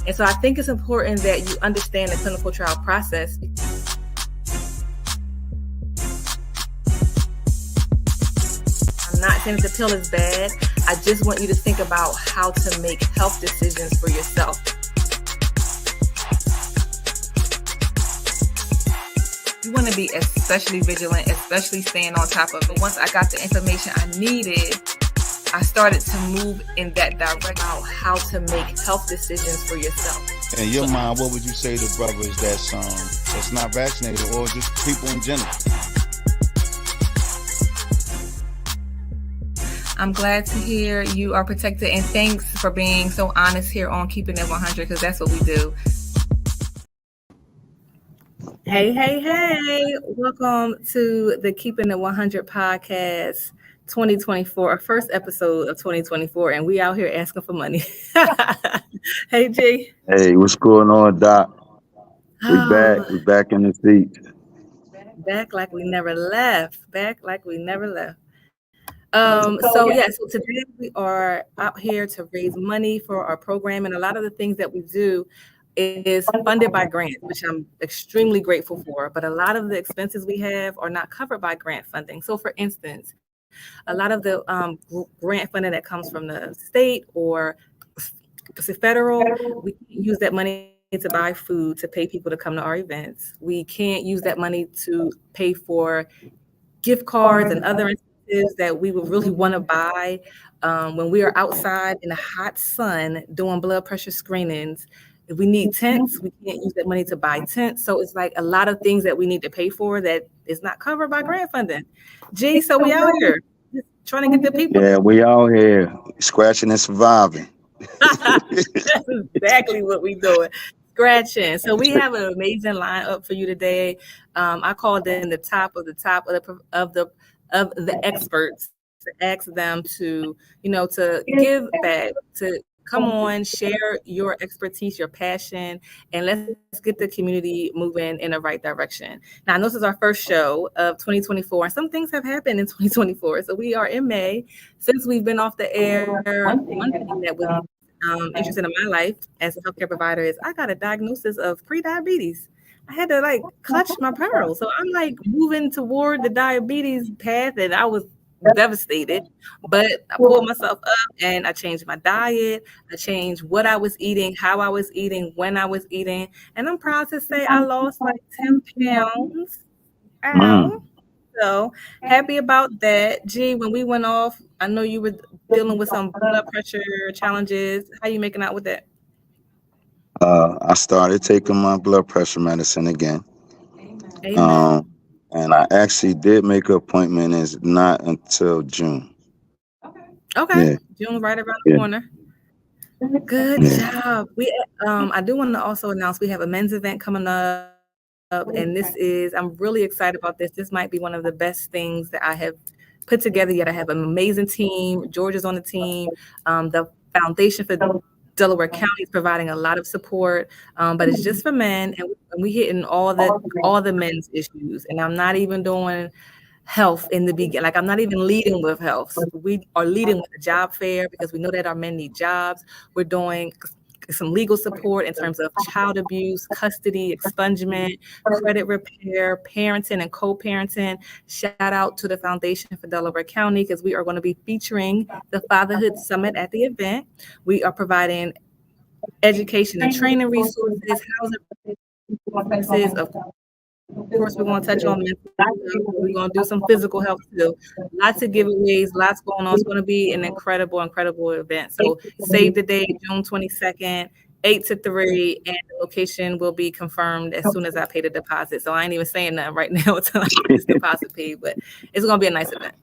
And so I think it's important that you understand the clinical trial process. I'm not saying the pill is bad. I just want you to think about how to make health decisions for yourself. You want to be especially vigilant, especially staying on top of it. Once I got the information I needed, I started to move in that direction about how to make health decisions for yourself. In your mind, what would you say to brothers that's not vaccinated or just people in general? I'm glad to hear you are protected, and thanks for being so honest here on Keeping It 100, because that's what we do. Hey. Welcome to the Keeping It 100 podcast 2024, our first episode of 2024, and we out here asking for money. Hey, G. Hey, what's going on, Doc? We back in the seat. Back like we never left. So today we are out here to raise money for our program, and a lot of the things that we do is funded by grants, which I'm extremely grateful for, but a lot of the expenses we have are not covered by grant funding. So for instance, a lot of the grant funding that comes from the state or federal, we can't use that money to buy food, to pay people to come to our events. We can't use that money to pay for gift cards and other incentives that we would really want to buy when we are outside in the hot sun doing blood pressure screenings. If we need tents, we can't use that money to buy tents. So it's like a lot of things that we need to pay for that is not covered by grant funding. Gee, so we out here just trying to get the people. Yeah, we out here scratching and surviving. That's exactly what we doing. Scratching. So we have an amazing lineup for you today. I called in the top of the experts to ask them to give back, to come on, share your expertise, your passion, and let's get the community moving in the right direction. Now, I know this is our first show of 2024, and some things have happened in 2024. So we are in May. Since we've been off the air, one thing that was interesting in my life as a healthcare provider is I got a diagnosis of pre-diabetes. I had to clutch my pearls. So I'm moving toward the diabetes path, and I was devastated, but I pulled myself up and I changed my diet. I changed what I was eating, how I was eating, when I was eating, and I'm proud to say I lost 10 pounds. So happy about that. G, when we went off, I know you were dealing with some blood pressure challenges. How you making out with that? I started taking my blood pressure medicine again. Amen. And I actually did make an appointment. It's not until June. Okay. Yeah. June right around the corner. Good job. I do want to also announce we have a men's event coming up, and I'm really excited about this. This might be one of the best things that I have put together yet. I have an amazing team. George is on the team. The Foundation for Delaware County is providing a lot of support, but it's just for men, and we hitting all the men's issues. And I'm not even doing health in the beginning. I'm not even leading with health. So we are leading with the job fair because we know that our men need jobs. We're doing some legal support in terms of child abuse, custody, expungement, credit repair, parenting and co-parenting. Shout out to the Foundation for Delaware County because we are going to be featuring the Fatherhood Summit at the event. We are providing education and training resources, housing resources. Of course, we're going to touch on mental health. We're going to do some physical health too. Lots of giveaways, lots going on. It's going to be an incredible event. So save the date, June 22nd, 8 to 3, and the location will be confirmed as soon as I pay the deposit. So I ain't even saying nothing right now until I get this deposit paid, but it's going to be a nice event.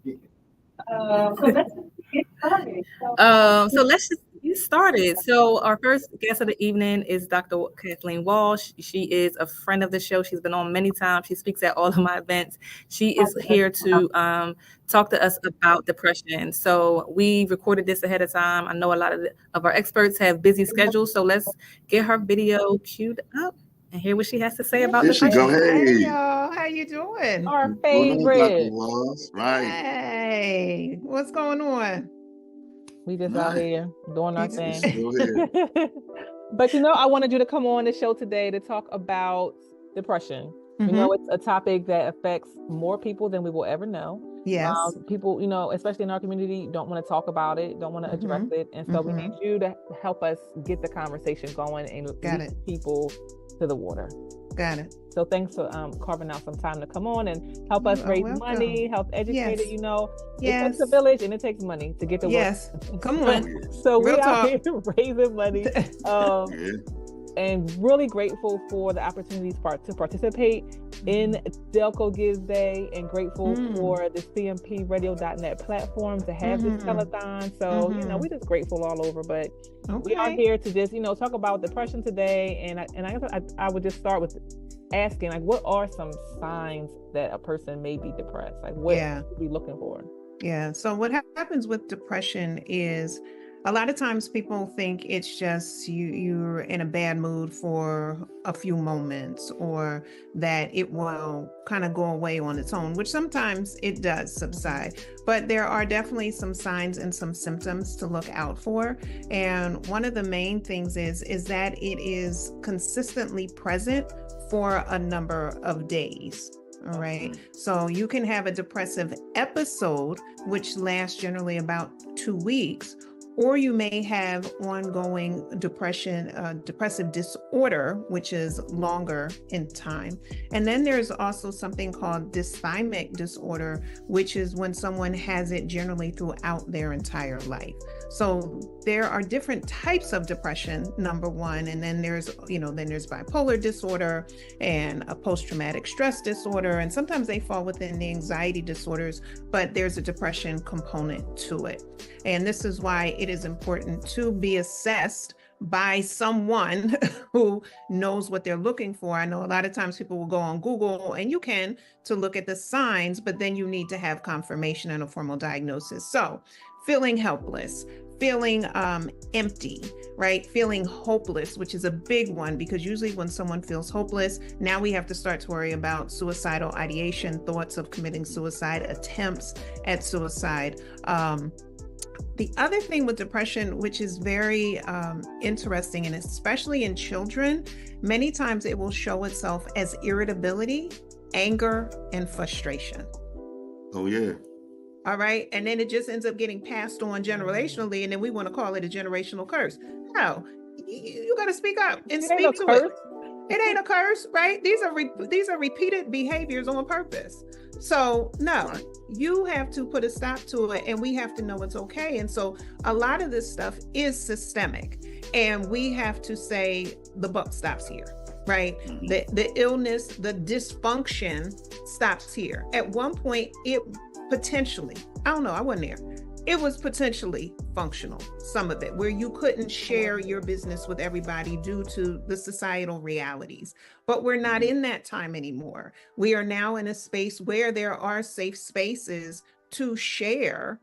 So let's just get started. So our first guest of the evening is Dr. Kathleen Walls. She is a friend of the show. She's been on many times. She speaks at all of my events. She is here to talk to us about depression. So we recorded this ahead of time. I know a lot of our experts have busy schedules. So let's get her video queued up and hear what she has to say about depression. Go. Hey, y'all. How you doing? Our favorite. Right. Hey, what's going on? We just out here doing our thing. But I wanted you to come on the show today to talk about depression. It's a topic that affects more people than we will ever know. Yes. People, especially in our community, don't want to talk about it, don't want to address it. And so we need you to help us get the conversation going and lead people to the water. Got it. So thanks for carving out some time to come on and help us raise money, HealthEducated. It takes a village and it takes money to get the work. Come on. So we out here raising money. And really grateful for the opportunity to participate in Delco Gives Day, and grateful for the cmpradio.net platform to have this telethon. So, we're just grateful all over, but we are here to just, talk about depression today. And I would just start with asking, like, what are some signs that a person may be depressed? Like, what are we looking for? Yeah. So what happens with depression is, a lot of times people think it's just you're in a bad mood for a few moments, or that it will kind of go away on its own, which sometimes it does subside. But there are definitely some signs and some symptoms to look out for. And one of the main things is that it is consistently present for a number of days. All right. So you can have a depressive episode, which lasts generally about 2 weeks, or you may have ongoing depressive disorder, which is longer in time. And then there's also something called dysthymic disorder, which is when someone has it generally throughout their entire life. So there are different types of depression, number one, and then there's bipolar disorder and a post-traumatic stress disorder, and sometimes they fall within the anxiety disorders, but there's a depression component to it. And this is why it is important to be assessed by someone who knows what they're looking for. I know a lot of times people will go on Google, and you can, to look at the signs, but then you need to have confirmation and a formal diagnosis. So feeling helpless, feeling empty, right? Feeling hopeless, which is a big one, because usually when someone feels hopeless, now we have to start to worry about suicidal ideation, thoughts of committing suicide, attempts at suicide. The other thing with depression, which is very interesting, and especially in children, many times it will show itself as irritability, anger, and frustration. Oh, yeah. All right. And then it just ends up getting passed on generationally. And then we want to call it a generational curse. No, you got to speak up and speak to it. It ain't a curse, right? These are repeated behaviors on purpose. So no, you have to put a stop to it, and we have to know it's okay. And so a lot of this stuff is systemic, and we have to say the buck stops here, right? The illness, the dysfunction stops here. At one point, it potentially, I don't know, I wasn't there. It was potentially functional, some of it, where you couldn't share your business with everybody due to the societal realities. But we're not in that time anymore. We are now in a space where there are safe spaces to share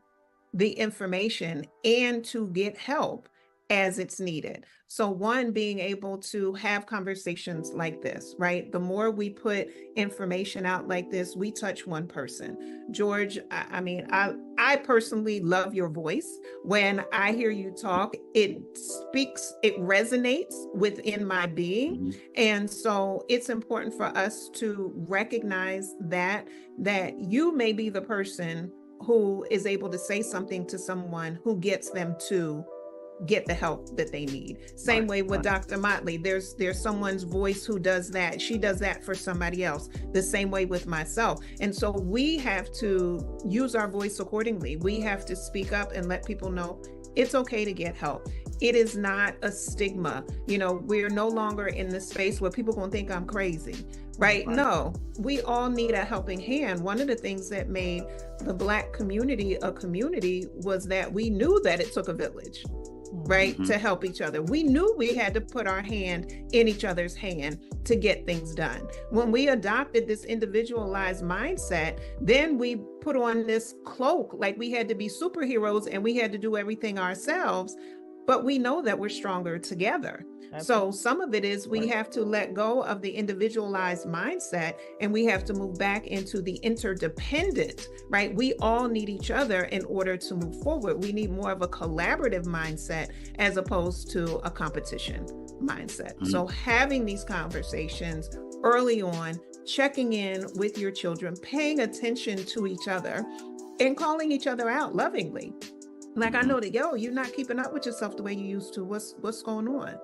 the information and to get help as it's needed. So one, being able to have conversations like this, right? The more we put information out like this, we touch one person. George, I personally love your voice. When I hear you talk, it speaks, it resonates within my being. And so it's important for us to recognize that you may be the person who is able to say something to someone who gets them to get the help that they need. Same way with Dr. Motley, there's someone's voice who does that. She does that for somebody else. The same way with myself. And so we have to use our voice accordingly. We have to speak up and let people know it's okay to get help. It is not a stigma. We're no longer in the space where people gonna think I'm crazy, right? No, we all need a helping hand. One of the things that made the Black community a community was that we knew that it took a village, right? To help each other. We knew we had to put our hand in each other's hand to get things done. When we adopted this individualized mindset, then we put on this cloak like we had to be superheroes and we had to do everything ourselves. but we know that we're stronger together. So some of it is we have to let go of the individualized mindset, and we have to move back into the interdependent, right? We all need each other in order to move forward. We need more of a collaborative mindset as opposed to a competition mindset. So having these conversations early on, checking in with your children, paying attention to each other, and calling each other out lovingly. Like, I know that, you're not keeping up with yourself the way you used to. What's going on?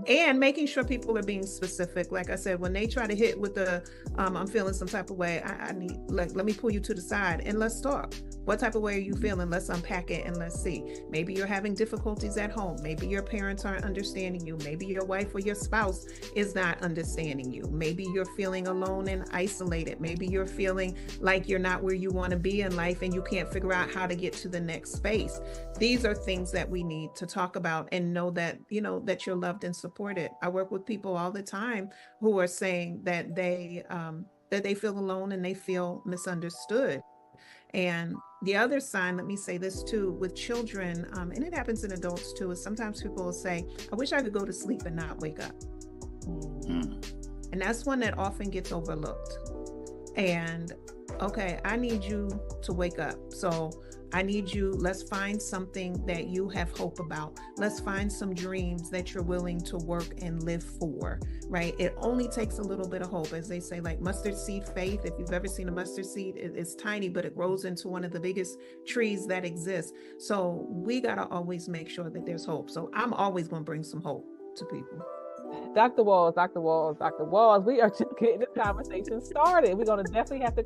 And making sure people are being specific. Like I said, when they try to hit with the, I'm feeling some type of way, I need, like, let me pull you to the side and let's talk. What type of way are you feeling? Let's unpack it and let's see. Maybe you're having difficulties at home. Maybe your parents aren't understanding you. Maybe your wife or your spouse is not understanding you. Maybe you're feeling alone and isolated. Maybe you're feeling like you're not where you want to be in life and you can't figure out how to get to the next space. These are things that we need to talk about and know that, that you're loved and supported. I work with people all the time who are saying that they feel alone and they feel misunderstood. And the other sign, let me say this too, with children, and it happens in adults too, is sometimes people will say, I wish I could go to sleep and not wake up. And that's one that often gets overlooked. And okay, I need you to wake up. So I need you, let's find something that you have hope about. Let's find some dreams that you're willing to work and live for, right? It only takes a little bit of hope. As they say, like mustard seed faith. If you've ever seen a mustard seed, it's tiny, but it grows into one of the biggest trees that exists. So we got to always make sure that there's hope. So I'm always going to bring some hope to people. Dr. Walls, we are just getting this conversation started. We're going to definitely have to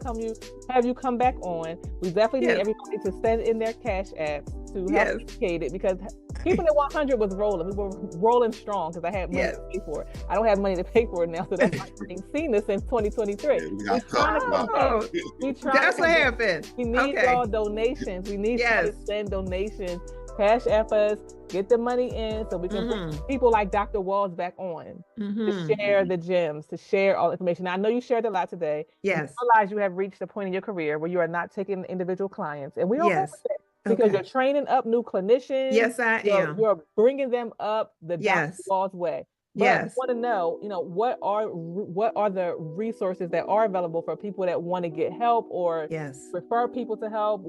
have you come back on. We definitely need everybody to send in their cash apps to HealthEducated, because Keeping It 100 was rolling. We were rolling strong because I had money to pay for it. I don't have money to pay for it now, so that's why I ain't seen this since 2023. That's what happened. We need y'all donations. We need you to send donations. Cash app us, get the money in so we can put people like Dr. Walls back on to share the gems, to share all the information. Now, I know you shared a lot today. Yes. You realize you have reached a point in your career where you are not taking individual clients, and we don't have it because you're training up new clinicians. Yes, I am. You're bringing them up the Dr. Walls way. But I want to know, what are the resources that are available for people that want to get help or refer people to help?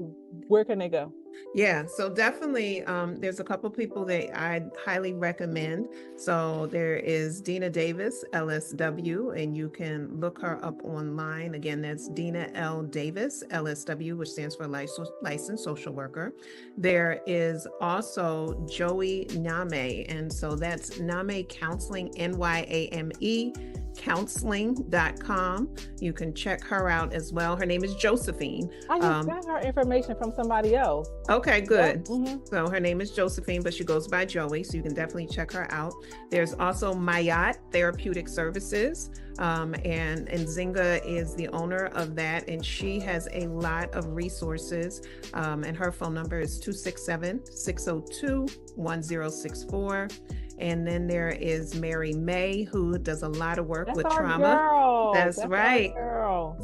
Where can they go? Yeah, so definitely there's a couple people that I highly recommend. So there is Dina Davis, LSW, and you can look her up online. Again, that's Dina L. Davis, LSW, which stands for Licensed Social Worker. There is also Joey Name, and so that's Name Counseling, NYAME, counseling.com. You can check her out as well. Her name is Josephine. I just got her information from somebody else. Okay, good. So her name is Josephine, but she goes by Joey, so you can definitely check her out. There's also Mayat Therapeutic Services, and Zinga is the owner of that, and she has a lot of resources, and her phone number is 267-602-1064. And then there is Mary May, who does a lot of work with trauma. Girl. That's right.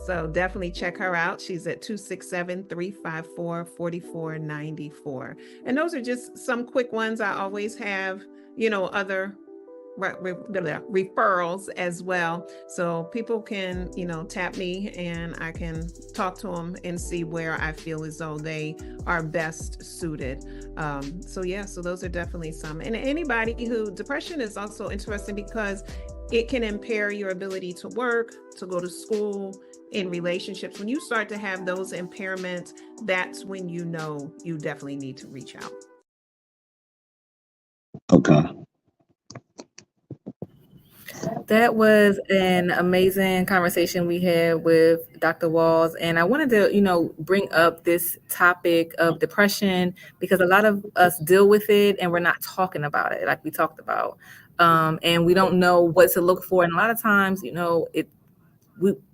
So definitely check her out. She's at 267-354-4494. And those are just some quick ones. I always have, other referrals as well, so people can tap me and I can talk to them and see where I feel as though they are best suited. So those are definitely some. And anybody depression is also interesting because it can impair your ability to work, to go to school, in relationships. When you start to have those impairments, that's when you definitely need to reach out. Okay. That was an amazing conversation we had with Dr. Walls. And I wanted to, bring up this topic of depression because a lot of us deal with it and we're not talking about it like we talked about. And we don't know what to look for. And a lot of times,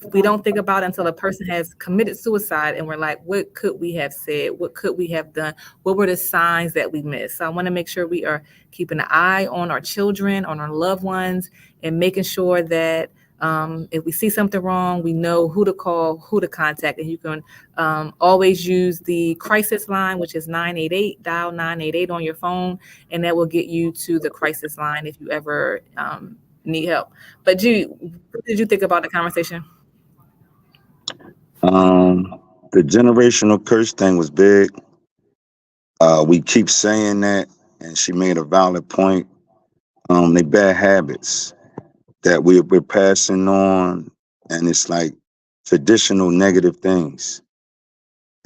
we don't think about it until a person has committed suicide and we're like, what could we have said? What could we have done? What were the signs that we missed? So I want to make sure we are keeping an eye on our children, on our loved ones, and making sure that If we see something wrong, we know who to call, who to contact, and you can always use the crisis line, which is 988. Dial 988 on your phone, and that will get you to the crisis line if you ever need help. But G, what did you think about the conversation? The generational curse thing was big. We keep saying that, and she made a valid point. They bad habits that we're passing on, and it's like traditional negative things.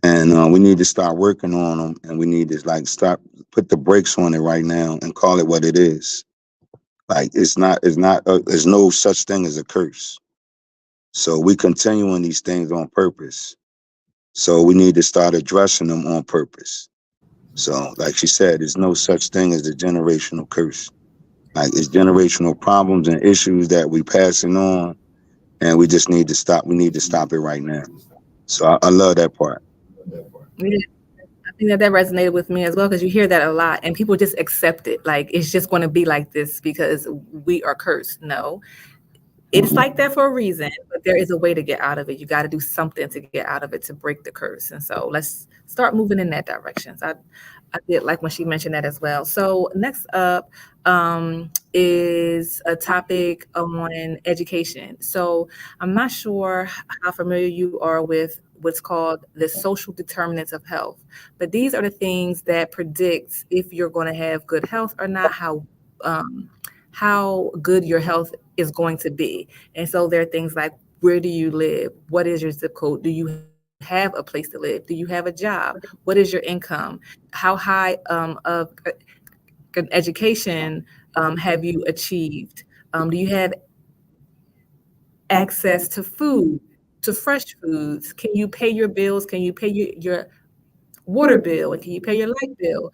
And we need to start working on them, and we need to like put the brakes on it right now and call it what it is. Like there's no such thing as a curse. So we continuing these things on purpose. So we need to start addressing them on purpose. So like she said, there's no such thing as a generational curse. Like it's generational problems and issues that we passing on, and we just need to stop. We need to stop it right now. So I love that part. Yeah, I think that resonated with me as well, because you hear that a lot and people just accept it. Like it's just going to be like this because we are cursed. No, it's like that for a reason, but there is a way to get out of it. You got to do something to get out of it, to break the curse. And so let's start moving in that direction. So I did like when she mentioned that as well. So next up is a topic on education. So I'm not sure how familiar you are with what's called the social determinants of health, but these are the things that predict if you're going to have good health or not, how good your health is going to be. And so there are things like, where do you live? What is your zip code? Do you have a place to live? Do you have a job? What is your income? How high of an education have you achieved? Do you have access to food, to fresh foods? Can you pay your bills? Can you pay your water bill? And can you pay your light bill?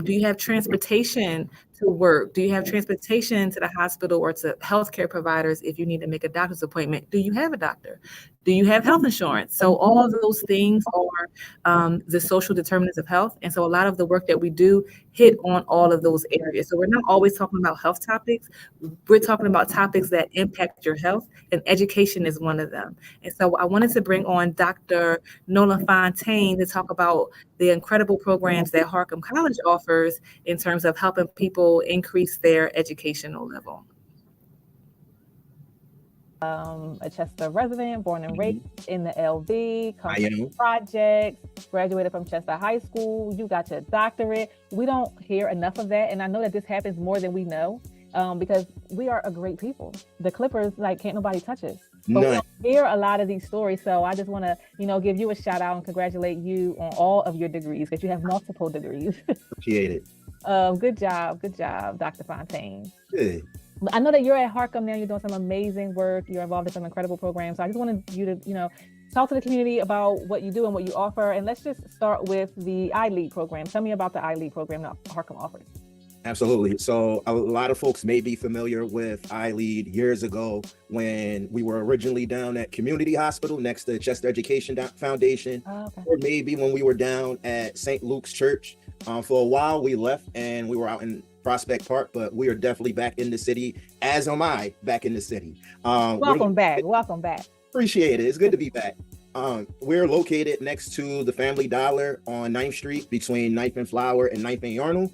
Do you have transportation to work? Do you have transportation to the hospital or to healthcare providers if you need to make a doctor's appointment? Do you have a doctor? Do you have health insurance? So all of those things are the social determinants of health. And so a lot of the work that we do hit on all of those areas. So we're not always talking about health topics. We're talking about topics that impact your health, and education is one of them. And so I wanted to bring on Dr. Nolan Fontaine to talk about the incredible programs that Harcum College offers in terms of helping people increase their educational level. A Chester resident, born and raised in the LV, projects, graduated from Chester High School. You got your doctorate. We don't hear enough of that, and I know that this happens more than we know, because we are a great people. The Clippers, like, can't nobody touch us. But we don't hear a lot of these stories, so I just want to, give you a shout out and congratulate you on all of your degrees, because you have multiple degrees. Appreciate it. Good job, Dr. Fontaine. Good. I know that you're at Harcum now. You're doing some amazing work. You're involved in some incredible programs. So I just wanted you to, talk to the community about what you do and what you offer. And let's just start with the iLead program. Tell me about the iLead program that Harcum offers. Absolutely. So a lot of folks may be familiar with iLead years ago when we were originally down at Community Hospital next to Chester Education Foundation, or maybe when we were down at St. Luke's Church. For a while, we left and we were out in Prospect Park, but we are definitely back in the city, as am I back in the city. Welcome back. Appreciate it. It's good to be back. We're located next to the Family Dollar on 9th Street between 9th and Flower and 9th and Yarnell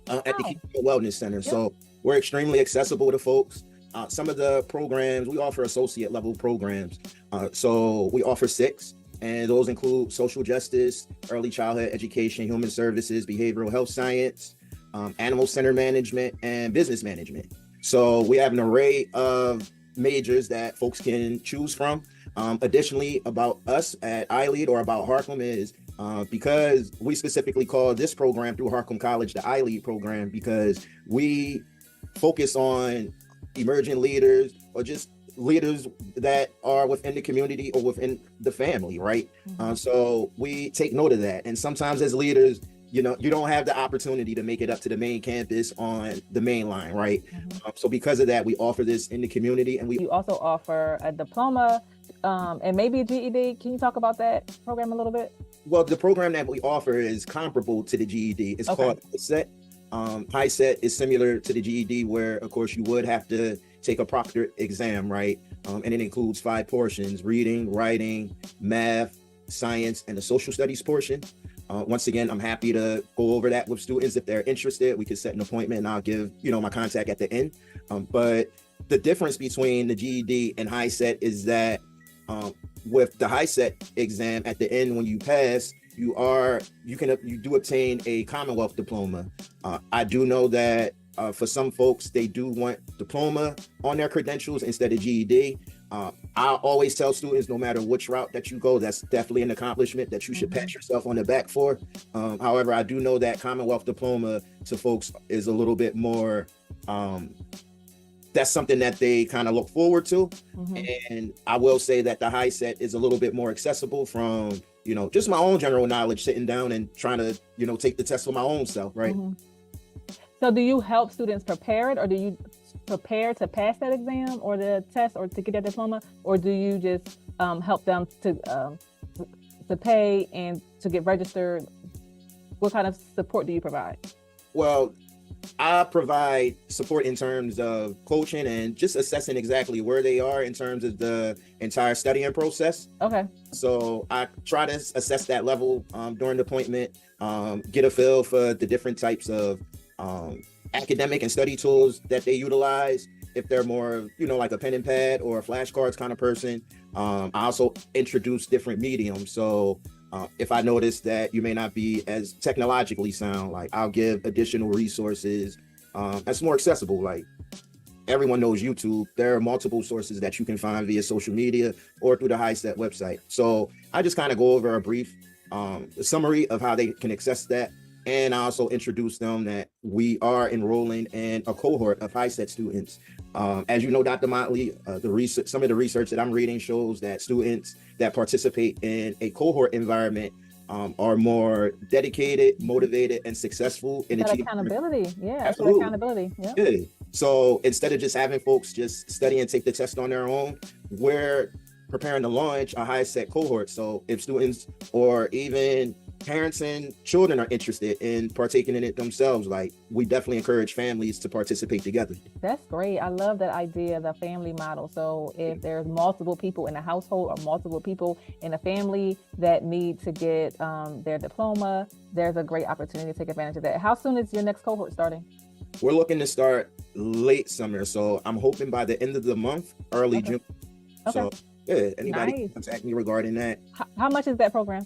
at the Keystone Wellness Center. Yep. So we're extremely accessible to folks. Some of the programs, we offer associate level programs. So we offer 6, and those include social justice, early childhood education, human services, behavioral health science, animal center management, and business management. So we have an array of majors that folks can choose from. Additionally, about us at iLead, or about Harcum, is because we specifically call this program through Harcum College the iLead program, because we focus on emerging leaders, or just leaders that are within the community or within the family, right? So we take note of that. And sometimes as leaders, you don't have the opportunity to make it up to the main campus on the main line, right? So because of that, we offer this in the community. And you also offer a diploma and maybe a GED. Can you talk about that program a little bit? Well, the program that we offer is comparable to the GED. It's called SET. HiSET is similar to the GED, where of course you would have to take a proctored exam, right? And it includes 5 portions: reading, writing, math, science, and the social studies portion. Once again, I'm happy to go over that with students. If they're interested, we can set an appointment and I'll give, my contact at the end. But the difference between the GED and HiSET is that with the HiSET exam at the end, when you pass, you do obtain a Commonwealth diploma. I do know that for some folks, they do want diploma on their credentials instead of GED. I always tell students, no matter which route that you go, that's definitely an accomplishment that you should pat yourself on the back for. However, I do know that Commonwealth diploma to folks is a little bit more, that's something that they kind of look forward to. And I will say that the HiSET is a little bit more accessible from, just my own general knowledge, sitting down and trying to, take the test for my own self, right? So do you help students prepare it, or do you prepare to pass that exam or the test or to get that diploma, or do you just help them to pay and to get registered? What kind of support do you provide? Well, I provide support in terms of coaching and just assessing exactly where they are in terms of the entire studying process. Okay. So I try to assess that level during the appointment, get a feel for the different types of academic and study tools that they utilize. If they're more, like a pen and pad or a flashcards kind of person. I also introduce different mediums. So if I notice that you may not be as technologically sound, like I'll give additional resources that's more accessible. Like everyone knows YouTube. There are multiple sources that you can find via social media or through the HiSET website. So I just kind of go over a brief summary of how they can access that. And I also introduce them that we are enrolling in a cohort of HiSET students. As you know, Dr. Motley, some of the research that I'm reading shows that students that participate in a cohort environment are more dedicated, motivated, and successful in achieving accountability. Yeah, absolutely. Accountability. Yeah. Good. So instead of just having folks just study and take the test on their own, we're preparing to launch a HiSET cohort. So if students or even parents and children are interested in partaking in it themselves, like we definitely encourage families to participate together. That's great. I love that idea, the family model. So if there's multiple people in a household or multiple people in a family that need to get their diploma, there's a great opportunity to take advantage of that. How soon is your next cohort starting? We're looking to start late summer. So I'm hoping by the end of the month, early June. Okay. So yeah, anybody can contact me regarding that. How much is that program?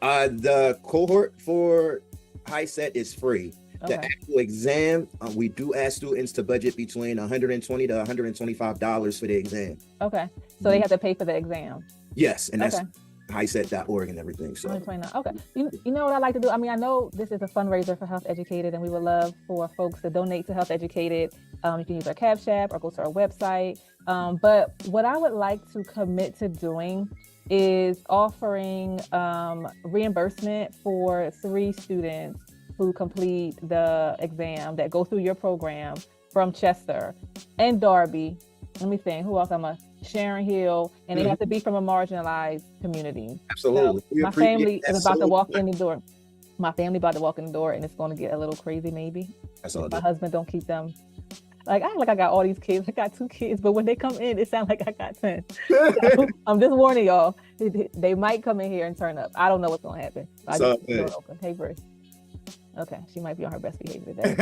The cohort for HiSET is free. Okay. The actual exam, we do ask students to budget between $120 to $125 for the exam. Okay, so they have to pay for the exam. Yes, and that's HiSET.org and everything. So okay, you know what I like to do? I mean, I know this is a fundraiser for HealthEducated, and we would love for folks to donate to HealthEducated. You can use our Cash App or go to our website. But what I would like to commit to doing is offering reimbursement for 3 students who complete the exam that go through your program from Chester and Darby. Let me think, who else? Sharon Hill, and they have to be from a marginalized community. Absolutely. So my family is about to walk in the door. My family about to walk in the door, and it's going to get a little crazy maybe. That's all. My husband don't keep them. Like I got all these kids. I got 2 kids, but when they come in, it sounds like I got 10. So, I'm just warning y'all. They might come in here and turn up. I don't know what's gonna happen. I just the door open. Hey, Bruce. Okay, she might be on her best behavior today.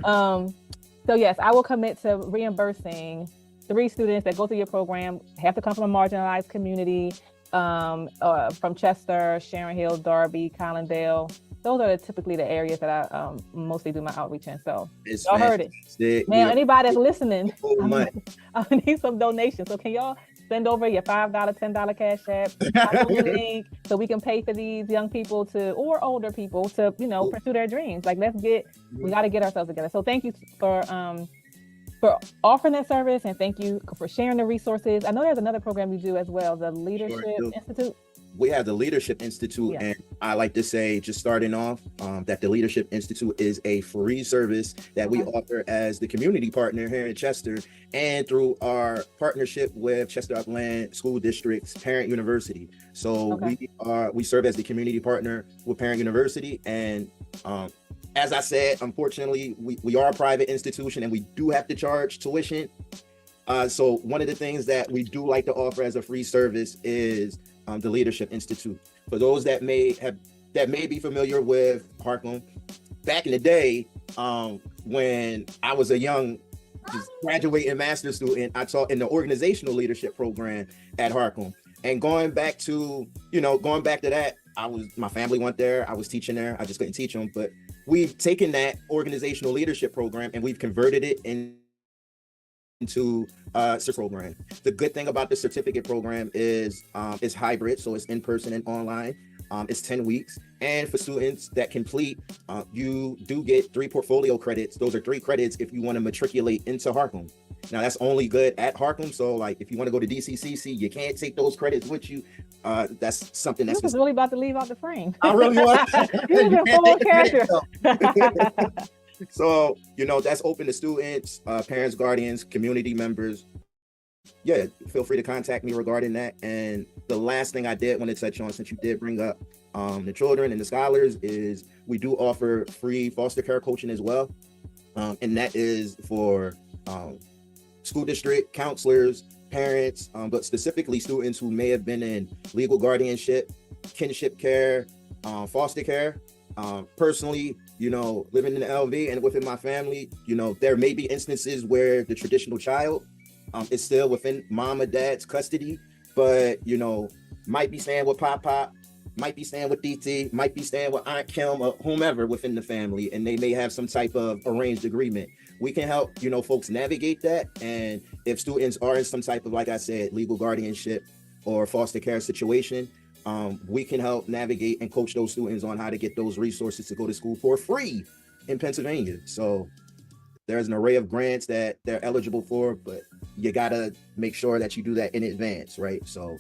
So yes, I will commit to reimbursing 3 students that go through your program. Have to come from a marginalized community, from Chester, Sharon Hill, Darby, Collindale. Those are typically the areas that I mostly do my outreach in. So y'all heard it. Man, anybody that's listening, I need some donations. So can y'all send over your $5, $10 Cash App link so we can pay for these young people or older people to, pursue their dreams. Like we got to get ourselves together. So thank you for offering that service, and thank you for sharing the resources. I know there's another program you do as well, the Leadership Institute. We have the Leadership Institute, and I like to say, just starting off, that the Leadership Institute is a free service that we offer as the community partner here in Chester, and through our partnership with Chester Upland School District's Parent University. So we serve as the community partner with Parent University, and as I said, unfortunately, we are a private institution and we do have to charge tuition. So one of the things that we do like to offer as a free service is the Leadership Institute. For those that may be familiar with Harcum, back in the day, when I was a young just graduating master's student, I taught in the organizational leadership program at Harcum. And going back to that, my family went there, I was teaching there, I just couldn't teach them, but we've taken that organizational leadership program and we've converted it into a program. The good thing about the certificate program is it's hybrid, so it's in person and online. It's 10 weeks. And for students that complete, you do get 3 portfolio credits. Those are 3 credits if you want to matriculate into Harcum. Now that's only good at Harcum. So like if you want to go to DCCC, you can't take those credits with you. That's something that's really about to leave out the frame. I really want You're a full character. So, that's open to students, parents, guardians, community members. Yeah, feel free to contact me regarding that. And the last thing I did want to touch on, since you did bring up the children and the scholars, is we do offer free foster care coaching as well. And that is for school district counselors, parents, but specifically students who may have been in legal guardianship, kinship care, foster care. Personally, living in the LV and within my family, there may be instances where the traditional child is still within mom or dad's custody, but, might be staying with Pop, might be staying with DT, might be staying with Aunt Kim or whomever within the family, and they may have some type of arranged agreement. We can help, folks navigate that. And if students are in some type of, like I said, legal guardianship or foster care situation, we can help navigate and coach those students on how to get those resources to go to school for free in Pennsylvania. So there's an array of grants that they're eligible for, but you gotta make sure that you do that in advance, right? So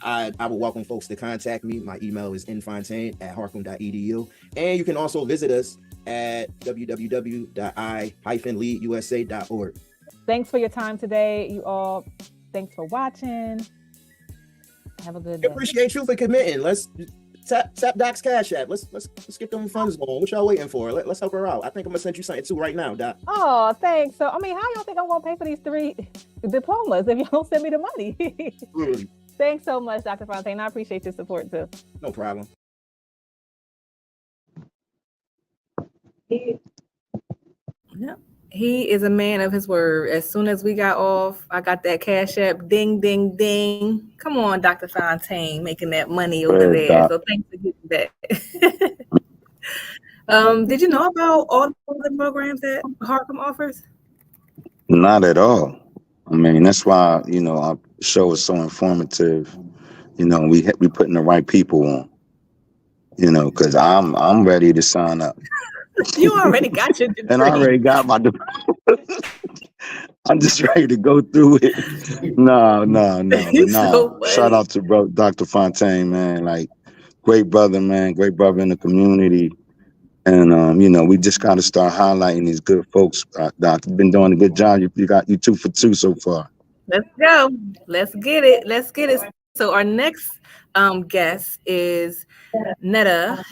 I would welcome folks to contact me. My email is nfontaine@harcum.edu. And you can also visit us at www.i-leadusa.org. Thanks for your time today, you all. Thanks for watching. Have a good day. Appreciate you for committing. Let's tap Doc's Cash App. Let's get them funds going. What y'all waiting for? Let's help her out. I think I'm gonna send you something too right now, Doc. Oh, thanks. So, how y'all think I'm gonna pay for these 3 diplomas if you don't send me the money? Thanks so much, Dr. Fontaine. I appreciate your support too. No problem. Yeah. He is a man of his word. As soon as we got off, I got that Cash App. Ding, ding, ding. Come on, Dr. Fontaine, making that money over there. Doc. So thanks for getting that. Did you know about all the programs that Harcum offers? Not at all. I mean, that's why, our show is so informative. We putting the right people on, because I'm ready to sign up. You already got your degree. And I already got my degree. I'm just ready to go through it. No. So shout out to Dr. Fontaine, man. Like, great brother, man. Great brother in the community. And, we just got to start highlighting these good folks. Doc, you've been doing a good job. You 2 for 2 so far. Let's go. Let's get it. So our next guest is Netta.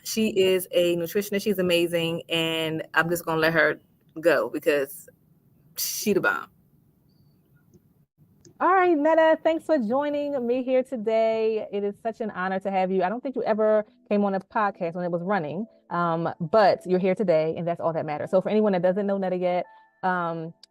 She is a nutritionist. She's amazing, and I'm just gonna let her go because she the bomb. All right, Netta, thanks for joining me here today. It is such an honor to have you. I don't think you ever came on a podcast when it was running, but you're here today, and that's all that matters. So for anyone that doesn't know Netta yet,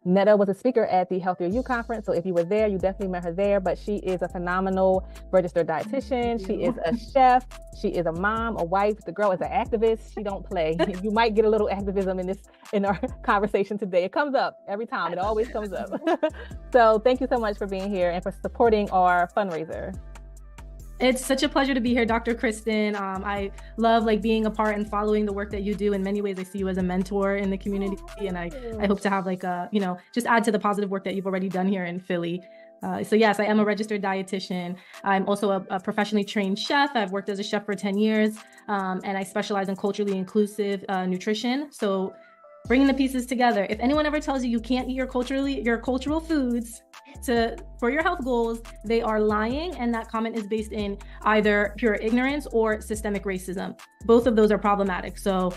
Netta was a speaker at the Healthier You conference. So if you were there, you definitely met her there, but she is a phenomenal registered dietitian. She is a chef. She is a mom, a wife. The girl is an activist. She don't play. You might get a little activism in our conversation today. It comes up every time. It always comes up. So thank you so much for being here and for supporting our fundraiser. It's such a pleasure to be here, Dr. Kristin. I love being a part and following the work that you do. In many ways, I see you as a mentor in the community, and I hope to have just add to the positive work that you've already done here in Philly. So yes, I am a registered dietitian. I'm also a professionally trained chef. I've worked as a chef for 10 years, and I specialize in culturally inclusive nutrition. So bringing the pieces together. If anyone ever tells you can't eat your cultural foods for your health goals, they are lying, and that comment is based in either pure ignorance or systemic racism. Both of those are problematic. So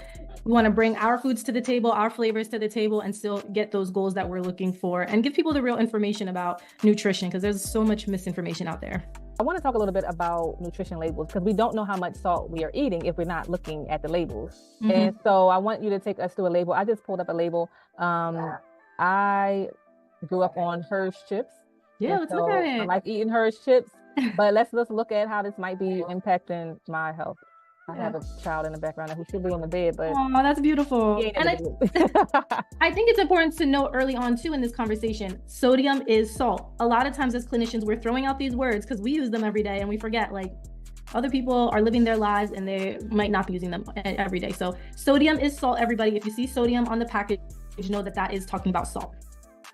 We want to bring our foods to the table, our flavors to the table, and still get those goals that we're looking for and give people the real information about nutrition, because there's so much misinformation out there. I want to talk a little bit about nutrition labels, because we don't know how much salt we are eating if we're not looking at the labels. Mm-hmm. And so I want you to take us through a label. I just pulled up a label. I grew up on Hershey chips. Yeah, let's look at it. I like eating Hershey chips, but let's look at how this might be impacting my health. I have a child in the background who should be on the bed, but oh, that's beautiful. And I think it's important to note early on too in this conversation, sodium is salt. A lot of times as clinicians, we're throwing out these words because we use them every day and we forget, like, other people are living their lives and they might not be using them every day. So sodium is salt, everybody. If you see sodium on the package, know that that is talking about salt.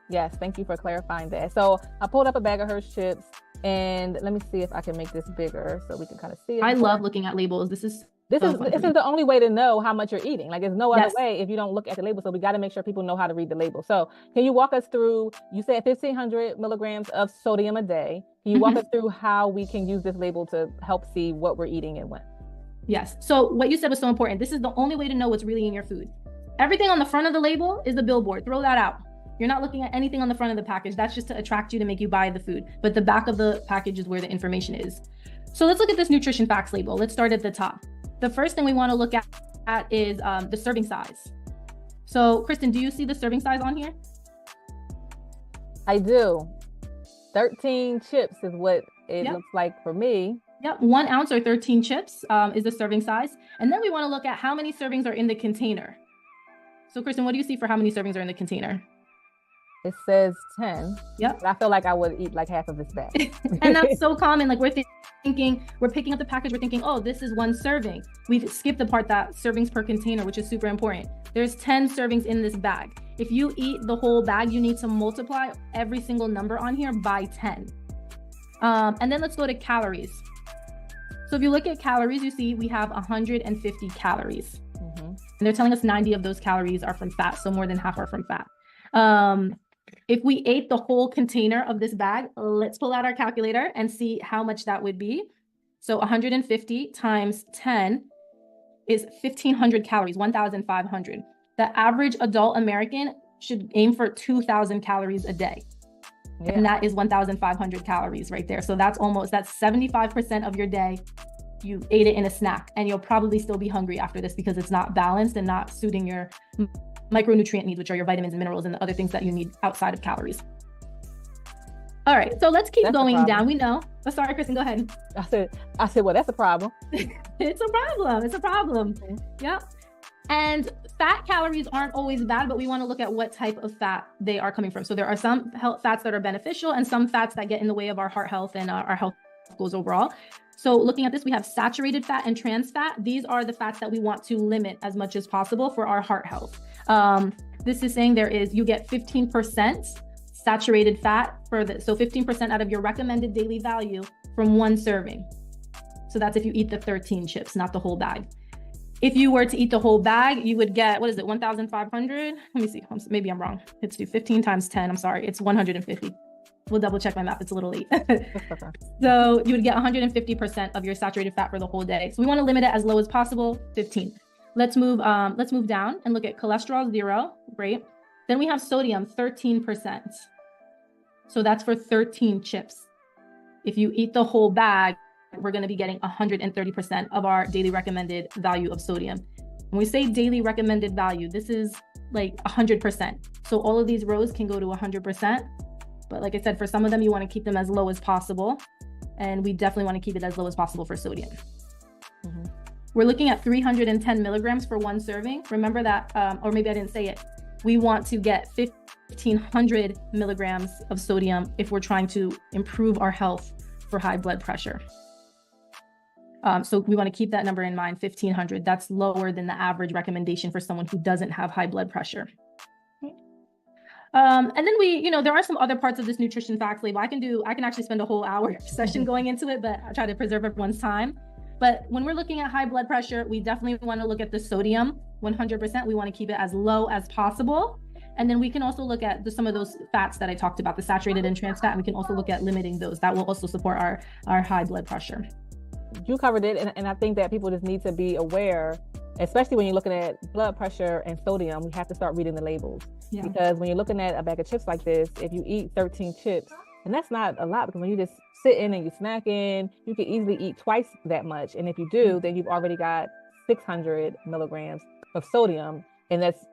Yes, thank you for clarifying that. So I pulled up a bag of Hershey chips, and let me see if I can make this bigger so we can kind of see it. I love looking at labels. This is the only way to know how much you're eating. Like, there's no other way if you don't look at the label. So we got to make sure people know how to read the label. So can you walk us through, you said 1,500 milligrams of sodium a day. Can you walk us through how we can use this label to help see what we're eating and when? Yes. So what you said was so important. This is the only way to know what's really in your food. Everything on the front of the label is the billboard. Throw that out. You're not looking at anything on the front of the package. That's just to attract you, to make you buy the food. But the back of the package is where the information is. So let's look at this nutrition facts label. Let's start at the top. The first thing we want to look at is the serving size. So Kristin, do you see the serving size on here? I do. 13 chips is what it looks like for me. Yep, 1 ounce or 13 chips is the serving size. And then we want to look at how many servings are in the container. So Kristin, what do you see for how many servings are in the container? It says 10. Yep. But I feel like I would eat like half of this bag. And that's so common. Like, we're thinking, we're picking up the package, we're thinking, oh, this is 1 serving. We've skipped the part that servings per container, which is super important. There's 10 servings in this bag. If you eat the whole bag, you need to multiply every single number on here by 10. And then let's go to calories. So if you look at calories, you see we have 150 calories. Mm-hmm. And they're telling us 90 of those calories are from fat. So more than half are from fat. If we ate the whole container of this bag, let's pull out our calculator and see how much that would be. So 150 times 10 is 1,500 calories, 1,500. The average adult American should aim for 2,000 calories a day. Yeah. And that is 1,500 calories right there. So that's 75% of your day. You ate it in a snack, and you'll probably still be hungry after this because it's not balanced and not suiting your micronutrient needs, which are your vitamins and minerals and the other things that you need outside of calories. All right, so let's keep going down. We know. Oh, sorry, Kristin, go ahead. I said, well, that's a problem. It's a problem. Okay. Yeah. And fat calories aren't always bad, but we want to look at what type of fat they are coming from. So there are some fats that are beneficial and some fats that get in the way of our heart health and our health goals overall. So looking at this, we have saturated fat and trans fat. These are the fats that we want to limit as much as possible for our heart health. This is saying you get 15% saturated fat so 15% out of your recommended daily value from 1 serving. So that's if you eat the 13 chips, not the whole bag. If you were to eat the whole bag, you would get, 1,500? Let me see, maybe I'm wrong. Let's do 15 times 10, I'm sorry, it's 150. We'll double check my math, it's a little late. So you would get 150% of your saturated fat for the whole day. So we want to limit it as low as possible, 15. Let's move down and look at cholesterol, 0, great. Then we have sodium, 13%. So that's for 13 chips. If you eat the whole bag, we're going to be getting 130% of our daily recommended value of sodium. When we say daily recommended value, this is like 100%. So all of these rows can go to 100%. But like I said, for some of them, you want to keep them as low as possible. And we definitely want to keep it as low as possible for sodium. Mm-hmm. We're looking at 310 milligrams for 1 serving. Remember that, or maybe I didn't say it. We want to get 1,500 milligrams of sodium if we're trying to improve our health for high blood pressure. So we want to keep that number in mind, 1,500. That's lower than the average recommendation for someone who doesn't have high blood pressure. And then there are some other parts of this nutrition facts label. I can actually spend a whole hour session going into it, but I try to preserve everyone's time. But when we're looking at high blood pressure, we definitely want to look at the sodium, 100%. We want to keep it as low as possible. And then we can also look at some of those fats that I talked about, the saturated and trans fat, and we can also look at limiting those. That will also support our high blood pressure. You covered it, and I think that people just need to be aware especially when you're looking at blood pressure and sodium, we have to start reading the labels. Yeah. Because when you're looking at a bag of chips like this, if you eat 13 chips, and that's not a lot, because when you just sit in and you snack in, you can easily eat twice that much. And if you do, then you've already got 600 milligrams of sodium, and that's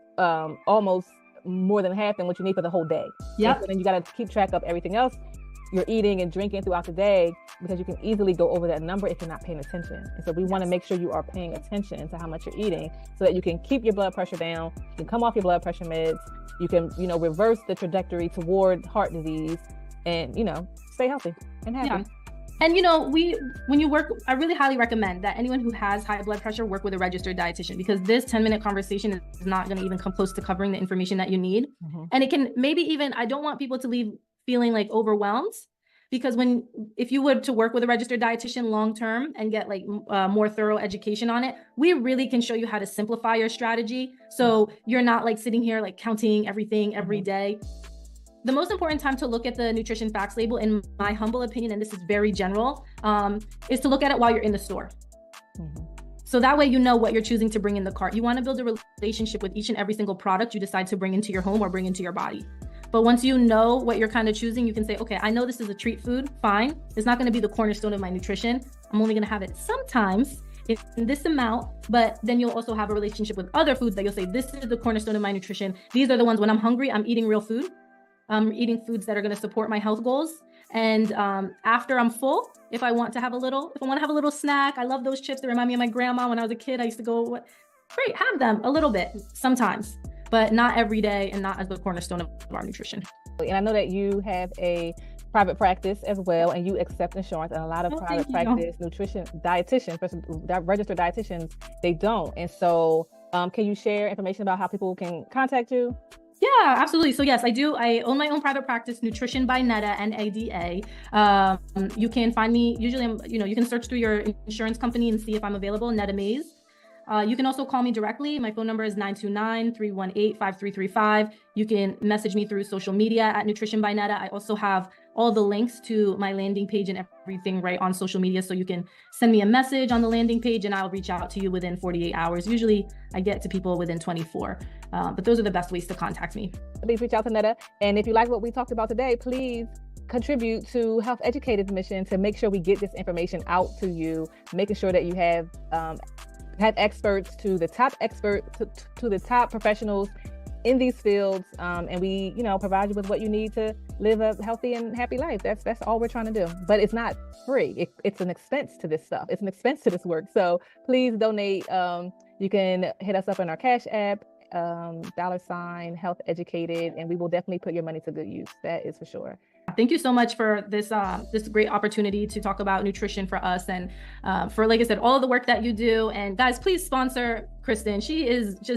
almost more than half than what you need for the whole day. Yeah. So then you got to keep track of everything else you're eating and drinking throughout the day, because you can easily go over that number if you're not paying attention. And so we want to make sure you are paying attention to how much you're eating, so that you can keep your blood pressure down, you can come off your blood pressure meds, you can, reverse the trajectory toward heart disease, and, stay healthy and happy. Yeah. And when you work, I really highly recommend that anyone who has high blood pressure work with a registered dietitian, because this 10-minute conversation is not going to even come close to covering the information that you need. Mm-hmm. And it can maybe even, I don't want people to leave feeling like overwhelmed, because if you were to work with a registered dietitian long-term and get more thorough education on it, we really can show you how to simplify your strategy. So you're not sitting here counting everything every day. The most important time to look at the nutrition facts label, in my humble opinion, and this is very general, is to look at it while you're in the store. Mm-hmm. So that way you know what you're choosing to bring in the cart. You want to build a relationship with each and every single product you decide to bring into your home or bring into your body. But once you know what you're kind of choosing, you can say, okay, I know this is a treat food, fine. It's not going to be the cornerstone of my nutrition. I'm only going to have it sometimes in this amount, but then you'll also have a relationship with other foods that you'll say, this is the cornerstone of my nutrition. These are the ones when I'm hungry, I'm eating real food. I'm eating foods that are going to support my health goals. And after I'm full, if I want to have a little snack, I love those chips that remind me of my grandma. When I was a kid, I used to go, great, have them a little bit sometimes, but not every day, and not as the cornerstone of our nutrition. And I know that you have a private practice as well, and you accept insurance, and a lot of private practice nutrition dietitians, registered dietitians, they don't. And so can you share information about how people can contact you? Yeah, absolutely. So yes, I do. I own my own private practice, Nutrition by Netta, NADA. You can find me, usually, you can search through your insurance company and see if I'm available, Netta Mays. You can also call me directly. My phone number is 929-318-5335. You can message me through social media at Nutrition by Netta. I also have all the links to my landing page and everything right on social media. So you can send me a message on the landing page and I'll reach out to you within 48 hours. Usually I get to people within 24, but those are the best ways to contact me. Please reach out to Netta. And if you like what we talked about today, please contribute to HealthEducated's mission to make sure we get this information out to you, making sure that you have experts to the top to the top professionals in these fields, and we provide you with what you need to live a healthy and happy life. That's all we're trying to do. But it's not free. It's an expense to this stuff. It's an expense to this work. So please donate. You can hit us up in our Cash App, $HealthEducated, and we will definitely put your money to good use. That is for sure. Thank you so much for this great opportunity to talk about nutrition for us, and for, like I said, all of the work that you do. And guys, please sponsor Kristin.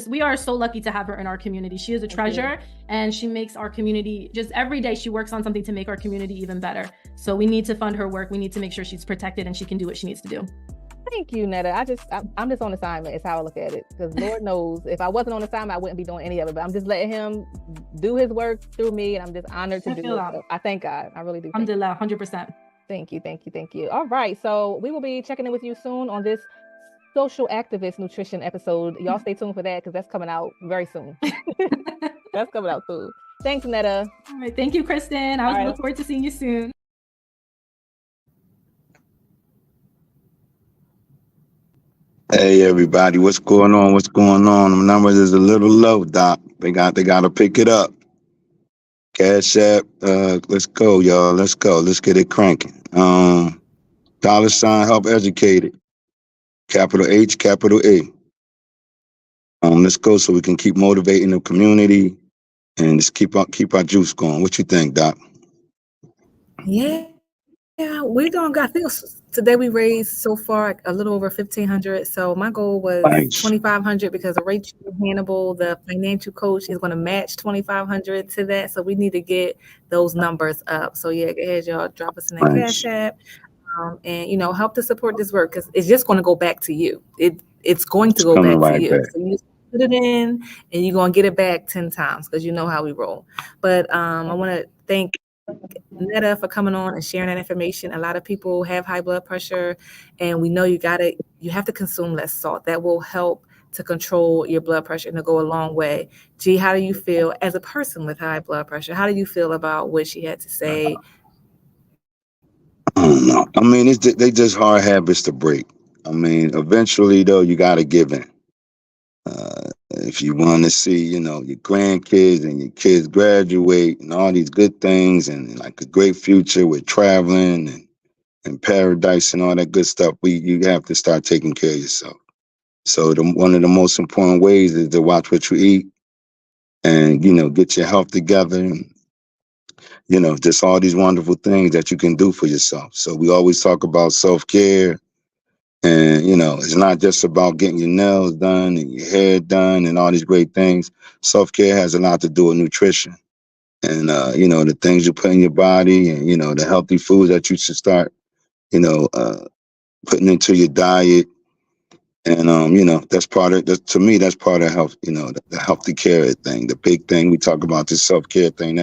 We are so lucky to have her in our community. She is a treasure, and she makes our community, just every day she works on something to make our community even better. So we need to fund her work. We need to make sure she's protected and she can do what she needs to do. Thank you, Netta. I'm just on assignment is how I look at it, because Lord knows if I wasn't on assignment, I wouldn't be doing any of it, but I'm just letting him do his work through me, and I'm just honored to do it. So I thank God. I really do. Alhamdulillah, 100%. Thank you. All right. So we will be checking in with you soon on this social activist nutrition episode. Y'all stay tuned for that, because that's coming out very soon. That's coming out soon. Thanks, Netta. All right. Thank you, Kristin. I look forward to seeing you soon. Hey everybody, what's going on? The numbers is a little low, Doc. They got to pick it up. Cash App, let's go, y'all. Let's go. Let's get it cranking. $, HealthEducated. Capital H, capital A. Let's go so we can keep motivating the community and just keep our juice going. What you think, Doc? Yeah, we're doing good. I think today we raised so far a little over $1,500. So my goal was $2,500, because Rachael Hanible, the financial coach, is going to match $2,500 to that. So we need to get those numbers up. So yeah, go ahead, y'all, drop us in that Cash App, and help to support this work, because it's just going to go back to you. It's going to go back to you. So you just put it in, and you're going to get it back 10 times, because you know how we roll. But I want to thank Netta for coming on and sharing that information. A lot of people have high blood pressure, and we know you have to consume less salt. That will help to control your blood pressure and to go a long way. G, how do you feel as a person with high blood pressure? How do you feel about what she had to say? I don't know. I mean, they just hard habits to break. I mean, eventually though, you got to give in. If you want to see, you know, your grandkids and your kids graduate and all these good things and like a great future with traveling and paradise and all that good stuff, you have to start taking care of yourself. So one of the most important ways is to watch what you eat and, you know, get your health together and, you know, just all these wonderful things that you can do for yourself. So we always talk about self-care. And, you know, it's not just about getting your nails done and your hair done and all these great things. Self-care has a lot to do with nutrition and, you know, the things you put in your body and, you know, the healthy foods that you should start, you know, putting into your diet. And, you know, to me, that's part of health, you know, the healthy care thing, the big thing. We talk about the self-care thing.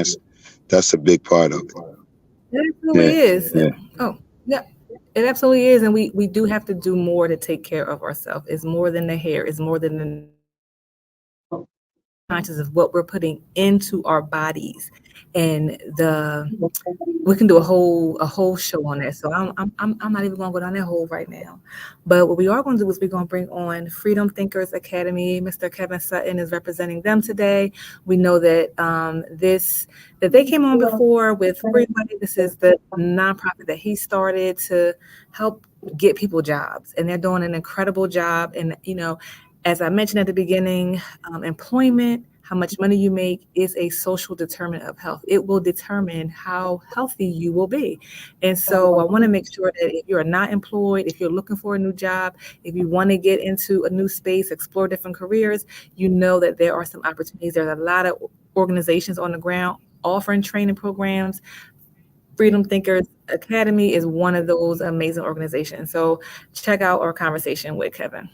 That's a big part of it. It absolutely is. Yeah. Oh, yeah. It absolutely is. And we do have to do more to take care of ourselves. It's more than the hair. It's more than the conscious of what we're putting into our bodies. And we can do a whole show on that. So I'm not even gonna go down that hole right now. But what we are gonna do is we're gonna bring on Freedom Thinkers Academy. Mr. Kevin Sutton is representing them today. We know that that they came on before with Freeway. This is the nonprofit that he started to help get people jobs, and they're doing an incredible job. And you know, as I mentioned at the beginning, employment, how much money you make is a social determinant of health. It will determine how healthy you will be. And so I want to make sure that if you're not employed, if you're looking for a new job, if you want to get into a new space, explore different careers, you know that there are some opportunities. There's a lot of organizations on the ground offering training programs. Freedom Thinkers Academy is one of those amazing organizations. So check out our conversation with Kevin.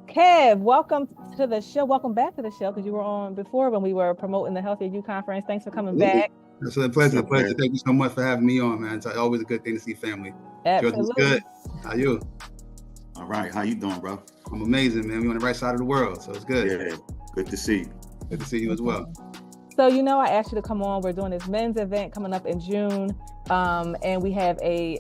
Kev, welcome to the show. Welcome back to the show, because you were on before when we were promoting the Healthy You conference. Thanks for coming back. It's a pleasure. Thank you so much for having me on, man. It's always a good thing to see family. Absolutely. Good. How you? All right. How you doing, bro? I'm amazing, man. We're on the right side of the world, so it's good. Yeah. Good to see you. Good to see you as well. So, you know, I asked you to come on. We're doing this men's event coming up in June, and we have a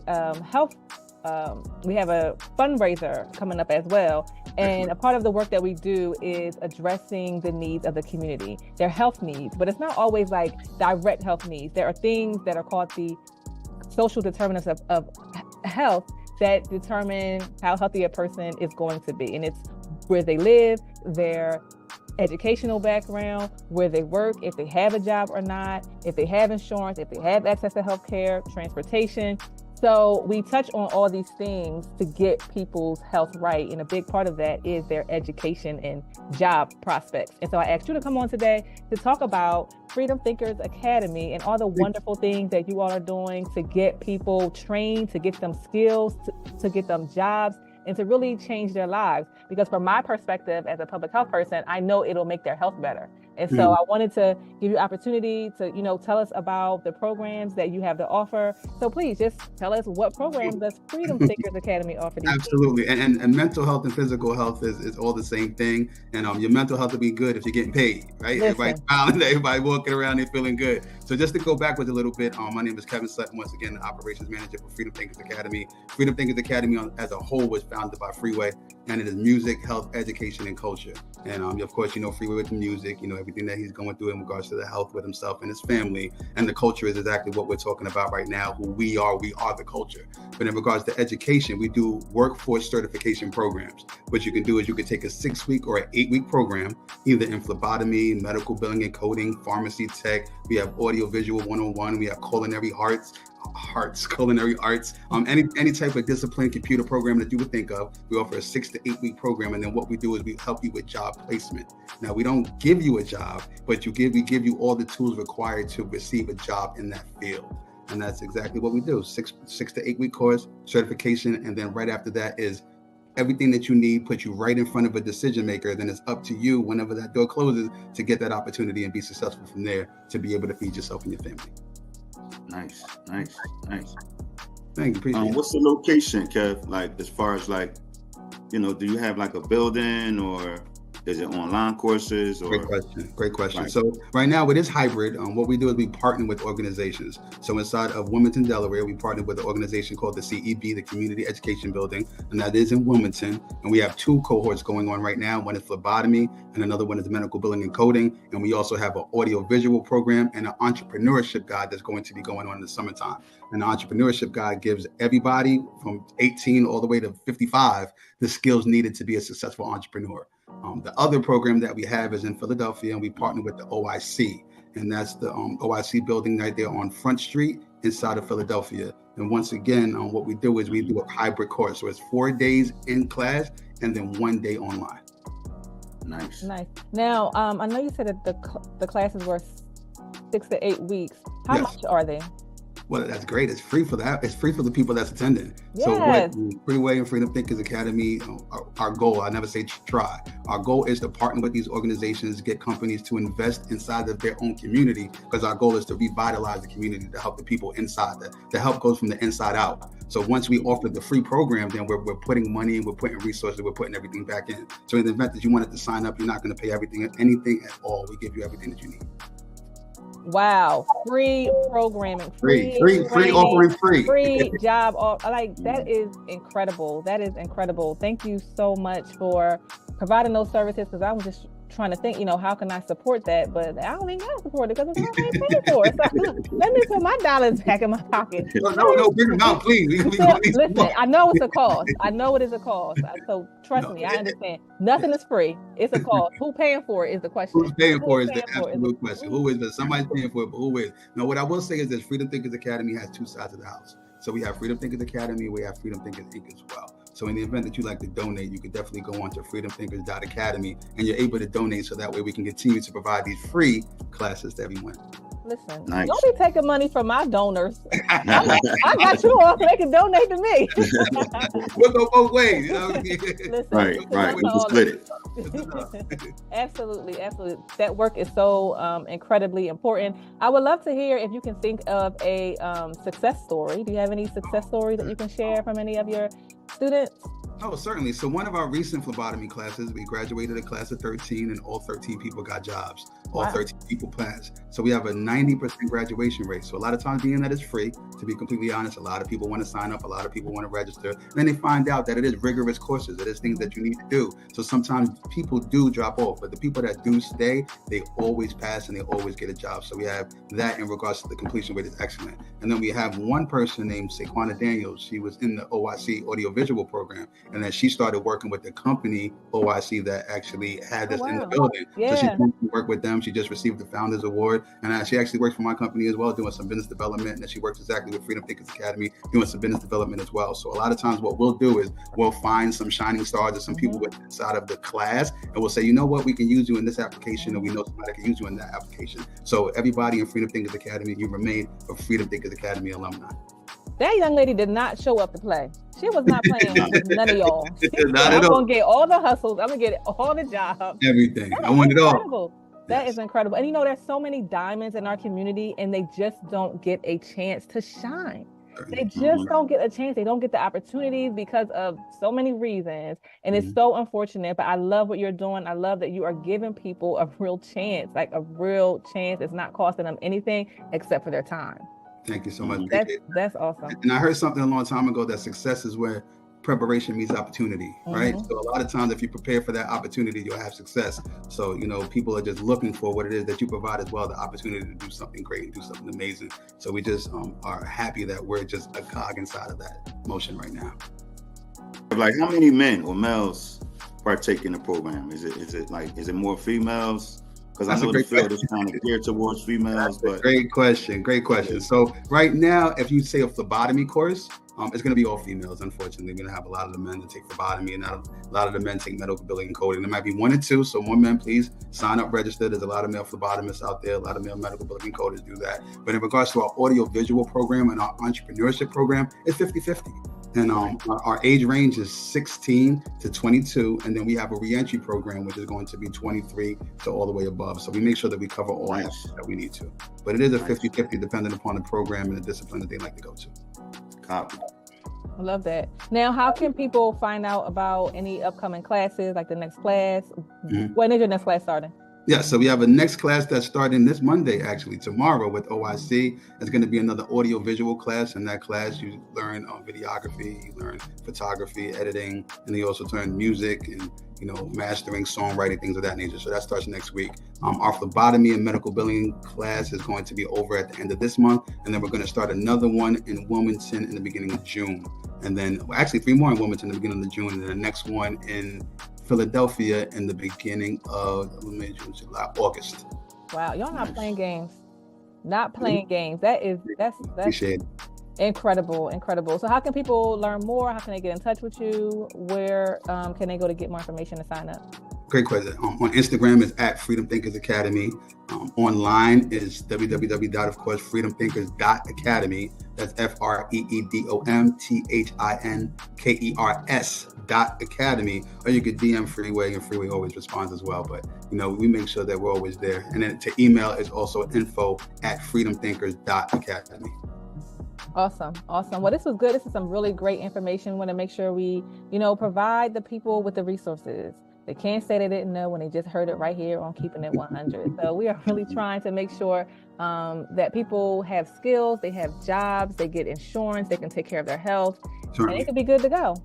we have a fundraiser coming up as well. And a part of the work that we do is addressing the needs of the community, their health needs, but it's not always like direct health needs. There are things that are called the social determinants of health that determine how healthy a person is going to be. And it's where they live, their educational background, where they work, if they have a job or not, if they have insurance, if they have access to healthcare, transportation. So we touch on all these things to get people's health right. And a big part of that is their education and job prospects. And so I asked you to come on today to talk about Freedom Thinkers Academy and all the wonderful things that you all are doing to get people trained, to get them skills, to get them jobs, and to really change their lives. Because from my perspective as a public health person, I know it'll make their health better. And so I wanted to give you opportunity to, you know, tell us about the programs that you have to offer. So please just tell us, what programs does Freedom Thinkers Academy offer? Absolutely. And mental health and physical health is all the same thing. And your mental health will be good if you're getting paid, right? Everybody smiling, everybody walking around, they're feeling good. So just to go backwards a little bit, my name is Kevin Sutton, once again, the operations manager for Freedom Thinkers Academy. Freedom Thinkers Academy as a whole was founded by Freeway, and it is music, health, education, and culture. And of course, you know, Freeway with the music, you know, everything that he's going through in regards to the health with himself and his family. And the culture is exactly what we're talking about right now, who we are the culture. But in regards to education, we do workforce certification programs. What you can do is you can take a 6-week or an 8-week program, either in phlebotomy, medical billing and coding, pharmacy tech. We have audio visual 101. We have culinary arts, any type of discipline, computer program that you would think of. We offer a 6 to 8 week program, and then what we do is we help you with job placement. Now, we don't give you a job, but we give you all the tools required to receive a job in that field. And that's exactly what we do. 6 to 8 week course, certification, and then right after that is everything that you need, put you right in front of a decision maker. Then it's up to you, whenever that door closes, to get that opportunity and be successful from there to be able to feed yourself and your family. Nice. Thank you. Appreciate it. What's the location, Kev? Like, as far as like do you have like a building, or is it online courses? Or Great question. Right. So right now it is hybrid. What we do is we partner with organizations. So inside of Wilmington, Delaware, we partner with an organization called the CEB, the Community Education Building, and that is in Wilmington. And we have 2 cohorts going on right now. One is phlebotomy, and another one is medical billing and coding. And we also have an audio-visual program and an entrepreneurship guide that's going to be going on in the summertime. And the entrepreneurship guide gives everybody from 18 all the way to 55 the skills needed to be a successful entrepreneur. The other program that we have is in Philadelphia, and we partner with the OIC, and that's the OIC building right there on Front Street inside of Philadelphia. And once again, what we do is we do a hybrid course. So it's 4 days in class and then 1 day online. Nice. Now, I know you said that the classes were 6 to 8 weeks. How much are they? Well, that's great. It's free for that. It's free for the people that's attending. Yes. So what Freeway and Freedom Thinkers Academy, our goal, I never say try. Our goal is to partner with these organizations, get companies to invest inside of their own community, because our goal is to revitalize the community, to help the people inside. The help goes from the inside out. So once we offer the free program, then we're putting money and we're putting resources, we're putting everything back in. So in the event that you wanted to sign up, you're not going to pay anything at all. We give you everything that you need. Wow, free programming, free offering free job. Like, that is incredible. Thank you so much for providing those services, because I was just trying to think, how can I support that? But I don't even got to support it because it's not being paid for. So let me put my dollars back in my pocket. No, bring them out, please. Listen, I know it's a cost. I know it is a cost. So trust me, I understand. Nothing is free. It's a cost. Who paying for it is the question. Who's paying for it is the absolute question. Who is it? Somebody's paying for it, but who is? Now, what I will say is that Freedom Thinkers Academy has 2 sides of the house. So we have Freedom Thinkers Academy, we have Freedom Thinkers Inc. as well. So in the event that you'd like to donate, you could definitely go on to freedomthinkers.academy, and you're able to donate, so that way we can continue to provide these free classes to everyone. Listen, nice. Don't be taking money from my donors. I got you all, they can donate to me. We'll go both ways. Listen, right. We can split it. Absolutely. That work is so incredibly important. I would love to hear if you can think of a success story. Do you have any success stories that you can share from any of your students? Oh, certainly. So one of our recent phlebotomy classes, we graduated a class of 13, and all 13 people got jobs. All 13 people passed. So we have a 90% graduation rate. So a lot of times, being that it's free, to be completely honest, a lot of people want to sign up, a lot of people want to register. And then they find out that it is rigorous courses. It is things that you need to do. So sometimes people do drop off, but the people that do stay, they always pass and they always get a job. So we have that in regards to the completion rate is excellent. And then we have one person named Saquana Daniels. She was in the OIC audiovisual program, and then she started working with the company OIC that actually had us in the building. Yeah. So she worked with them. She just received the Founders Award, and she actually works for my company as well, doing some business development. And she works exactly with Freedom Thinkers Academy, doing some business development as well. So a lot of times what we'll do is we'll find some shining stars or some people inside of the class, and we'll say, you know what, we can use you in this application, and we know somebody can use you in that application. So everybody in Freedom Thinkers Academy, you remain a Freedom Thinkers Academy alumni. That young lady did not show up to play. She was not playing with none of y'all. I'm going to get all the hustles. I'm going to get all the jobs. Everything. I want it all. That is incredible. And there's so many diamonds in our community, and they just don't get a chance to shine. They just don't get a chance. They don't get the opportunities because of so many reasons. And it's so unfortunate, but I love what you're doing. I love that you are giving people a real chance, like a real chance. It's not costing them anything except for their time. Thank you so much. That's awesome. And I heard something a long time ago that success is where preparation meets opportunity, right? So a lot of times, if you prepare for that opportunity, you'll have success. So, people are just looking for what it is that you provide as well, the opportunity to do something great and do something amazing. So we just are happy that we're just a cog inside of that motion right now. Like, how many men or males partake in the program? Is it more females? Because I know the field is kind of geared towards females. But Great question. So right now, if you say a phlebotomy course, it's going to be all females. Unfortunately, we're going to have a lot of the men that take phlebotomy, and not a lot of the men take medical billing and coding. There might be 1 or 2. So more men, please sign up, register. There's a lot of male phlebotomists out there. A lot of male medical billing and coders do that. But in regards to our audio-visual program and our entrepreneurship program, it's 50-50. And our age range is 16 to 22. And then we have a reentry program, which is going to be 23 to all the way above. So we make sure that we cover all aspects that we need to. But it is a 50-50 depending upon the program and the discipline that they like to go to. Copy. I love that. Now, how can people find out about any upcoming classes, like the next class? When is your next class starting? Yeah, so we have a next class that's starting this Monday, actually, tomorrow with OIC. It's going to be another audio-visual class. In that class, you learn videography, you learn photography, editing, and you also learn music and, mastering, songwriting, things of that nature. So that starts next week. Our phlebotomy and medical billing class is going to be over at the end of this month. And then we're going to start another one in Wilmington in the beginning of June. And then, actually, 3 more in Wilmington in the beginning of June. And then the next one in Philadelphia in the beginning of August. Wow, y'all not playing games. Not playing games. That's Appreciate it. Incredible. So how can people learn more? How can they get in touch with you? Where can they go to get more information to sign up? Great question. On Instagram is at Freedom Thinkers Academy. Online is www.freedomthinkers.academy. That's FreedomThinkers.academy. Or you could DM Freeway, and Freeway always responds as well. But we make sure that we're always there. And then to email is also info@freedomthinkers.academy. Awesome. Well, this was good. This is some really great information. We want to make sure we, provide the people with the resources. They can't say they didn't know when they just heard it right here on Keeping It 100. So we are really trying to make sure that people have skills, they have jobs, they get insurance, they can take care of their health, and they can be good to go.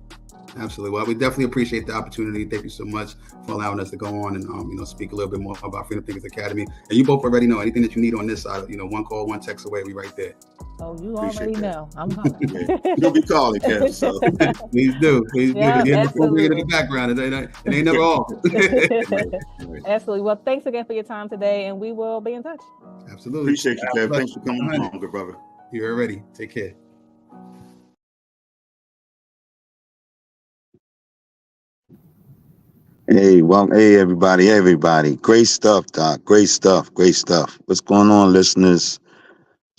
Absolutely. Well, we definitely appreciate the opportunity. Thank you so much for allowing us to go on and speak a little bit more about Freedom Thinkers Academy. And you both already know anything that you need on this side. One call, one text away. We right there. Oh, you already know. I'm calling. You'll be calling, Kev. So. Please do. Yeah, absolutely. In the background. It ain't never off. Absolutely. Well, thanks again for your time today, and we will be in touch. Absolutely. Appreciate you, Kev. Thanks for coming on, good brother. You're ready. Take care. Hey, everybody. Great stuff, Doc. Great stuff. What's going on, listeners